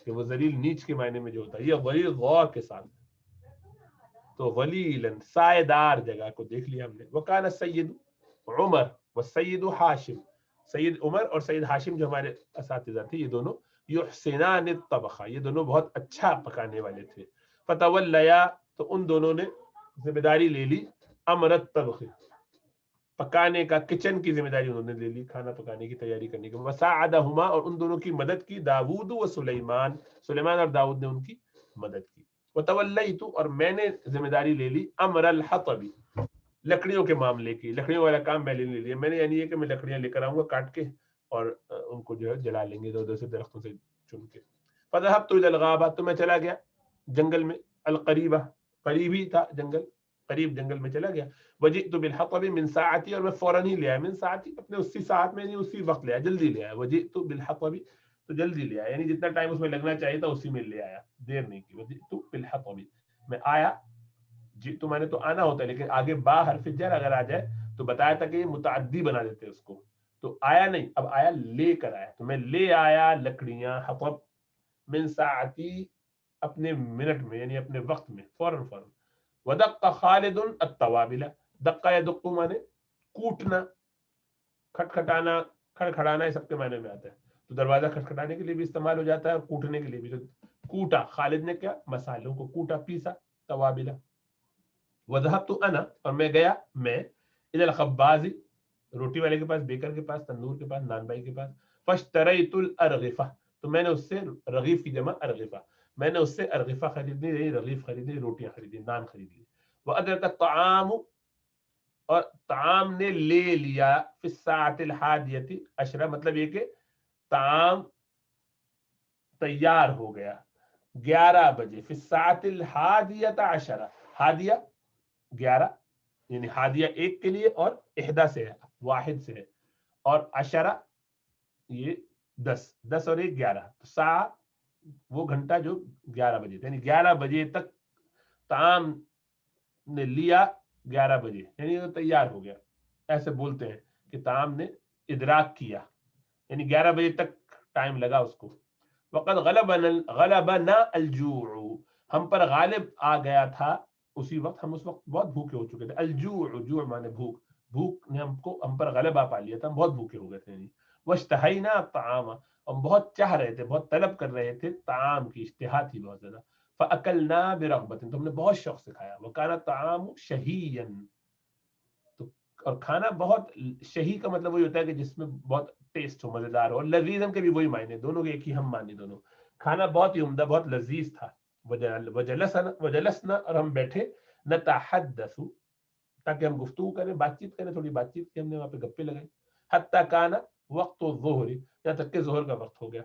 کہ وہ ذلیل نیچ کے معنی میں جو ہوتا ہے، یہ ولیل غور کے ساتھ، تو ولیلن سائے دار جگہ کو دیکھ لیا ہم نے. وکان السید عمر والسید ہاشم، سید عمر اور سید ہاشم جو ہمارے اساتذہ تھے، یہ دونوں یحسنان الطبخ یہ دونوں بہت اچھا پکانے والے تھے. فتولیا تو ان دونوں نے ذمہ داری لے لی، امر الطبخ پکانے کا، کچن کی ذمہ داری انہوں نے لے لی، کھانا پکانے کی تیاری کرنے کی. وساعدہما اور ان دونوں کی مدد کی، داود و سلیمان، سلیمان اور داؤد نے ان کی مدد کی. وتولیت اور میں نے ذمہ داری لے لی، امر الحطب لکڑیوں کے معاملے کی، لکڑیوں والا کام میں نے لے لیا، میں نے یعنی یہ کہ میں لکڑیاں لے کر آؤں گا کاٹ کے اور ان کو جو ہے جلا لیں گے ادھر سے درختوں سے چن کے. فذهبت الى الغابہ تو میں چلا گیا جنگل میں، القریبہ قریبی تھا جنگل، قریب جنگل میں چلا گیا. وجئت بالحطب من ساعتی اور میں فوراً ہی لے آیا، من ساعتی اپنے اسی ساعت میں نہیں اسی وقت لے آیا، جلدی لے آیا. وجئت بالحطب تو جلدی لے آیا، یعنی جتنا ٹائم اس میں لگنا چاہیے تھا اسی میں لے آیا، دیر نہیں کی. وجئت بالحطب میں آیا، جی تو میں نے تو آنا ہوتا ہے لیکن آگے با حرف جر اگر آ جائے تو بتایا تھا کہ یہ متعدی بنا دیتے اس کو، تو آیا نہیں، اب آیا لے کر آیا، تو میں لے آیا لکڑیاں، حطب من ساعتی اپنے منٹ میں یعنی اپنے وقت میں، فوراً فوراً. ودق خالد التوابل، دقا یدقو مانے کوٹنا، کھٹکھٹانا، کھڑکھڑانا، یہ سب کے معنی میں آتا ہے. تو دروازہ کھٹکھٹانے کے لیے بھی استعمال ہو جاتا ہے اور کوٹنے کے لیے بھی. تو کوٹا، خالد نے کیا مسالوں کو کوٹا، پیسا، توابلا. وذهبت انا، اور میں گیا میں، الى الخباز، روٹی والے کے پاس، بیکر کے پاس، تندور کے پاس، نان بھائی کے پاس. فاشتریت الارغفہ، تو میں نے اس سے، رغیف کی جمع ارغفہ، میں نے اس سے ارغفہ خریدنی، رغیف خریدنی، روٹیاں خریدی، نان خرید لی. وادرک الطعام، اور طعام نے لے لیا، فی الساعۃ الحادیۃ عشرہ، مطلب یہ کہ طعام تیار ہو گیا 11 بجے، فی الساعۃ الحادیۃ عشرہ، ہادیہ 11 یعنی ہادیہ ایک کے لیے، اور احدا سے ہے، واحد سے ہے، اور عشرہ یہ 10، 10 اور 1 11، تو سا وہ گھنٹہ جو 11 بجے، یعنی 11 بجے تک طعام نے لیا، 11 بجے یعنی وہ تیار ہو گیا. ایسے بولتے ہیں کہ طعام نے ادراک کیا، یعنی 11 بجے تک ٹائم لگا اس کو. وقد غلبنا الجوع، ہم پر غالب آ گیا تھا اسی وقت، ہم اس وقت بہت بھوکے ہو چکے تھے. الجوع، جوع مانے بھوک، بھوک نے ہم پر غلبہ پا لیا تھا، ہم بہت بھوکے ہو گئے تھے. واشتہینا الطعام، ہم بہت چاہ رہے تھے، بہت طلب کر رہے تھے طعام کی، اشتہا تھی بہت زیادہ. فاکلنا برغبۃ، تو ہم نے بہت شوق سے کھایا. وکان الطعام شہیا، تو اور کھانا بہت، شہی کا مطلب وہی ہوتا ہے کہ جس میں بہت ٹیسٹ ہو، مزیدار ہو. اور لذیذ کے بھی وہی معنی، دونوں کے ایک ہی ہم معنی دونوں. کھانا بہت ہی عمدہ، بہت لذیذ تھا. وجلسنا، اور ہم بیٹھے، نتحدث، تاکہ ہم گفتگو کریں، بات چیت کریں، تھوڑی بات چیت کی ہم نے وہاں پہ، گپے لگائی. حتی کانا وقت الظہر، یہاں تک کہ ظہر کا وقت ہو گیا.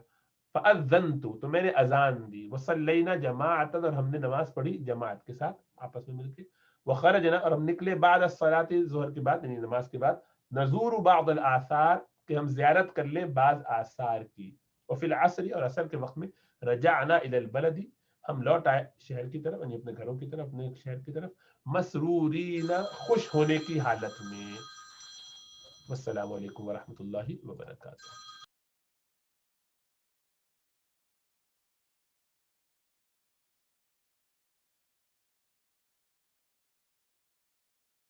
فاذنت، تو میں نے اذان دی. وصلینا جماعتا، اور ہم نے نماز پڑھی جماعت کے ساتھ آپس میں مل کے. وخرجنا، اور ہم نکلے، بعد الصلاۃ، ظہر کے بعد یعنی نماز کے بعد. نزور بعض الآثار، کہ ہم زیارت کر لیں بعض آثار کی. وفی العصر، اور عصر کے وقت میں. رجعنا الی البلد، ہم لوٹ آئے شہر کی طرف، یعنی اپنے گھروں کی طرف، اپنے شہر کی طرف. مسرورین، خوش ہونے کی حالت میں. والسلام علیکم ورحمۃ اللہ وبرکاتہ.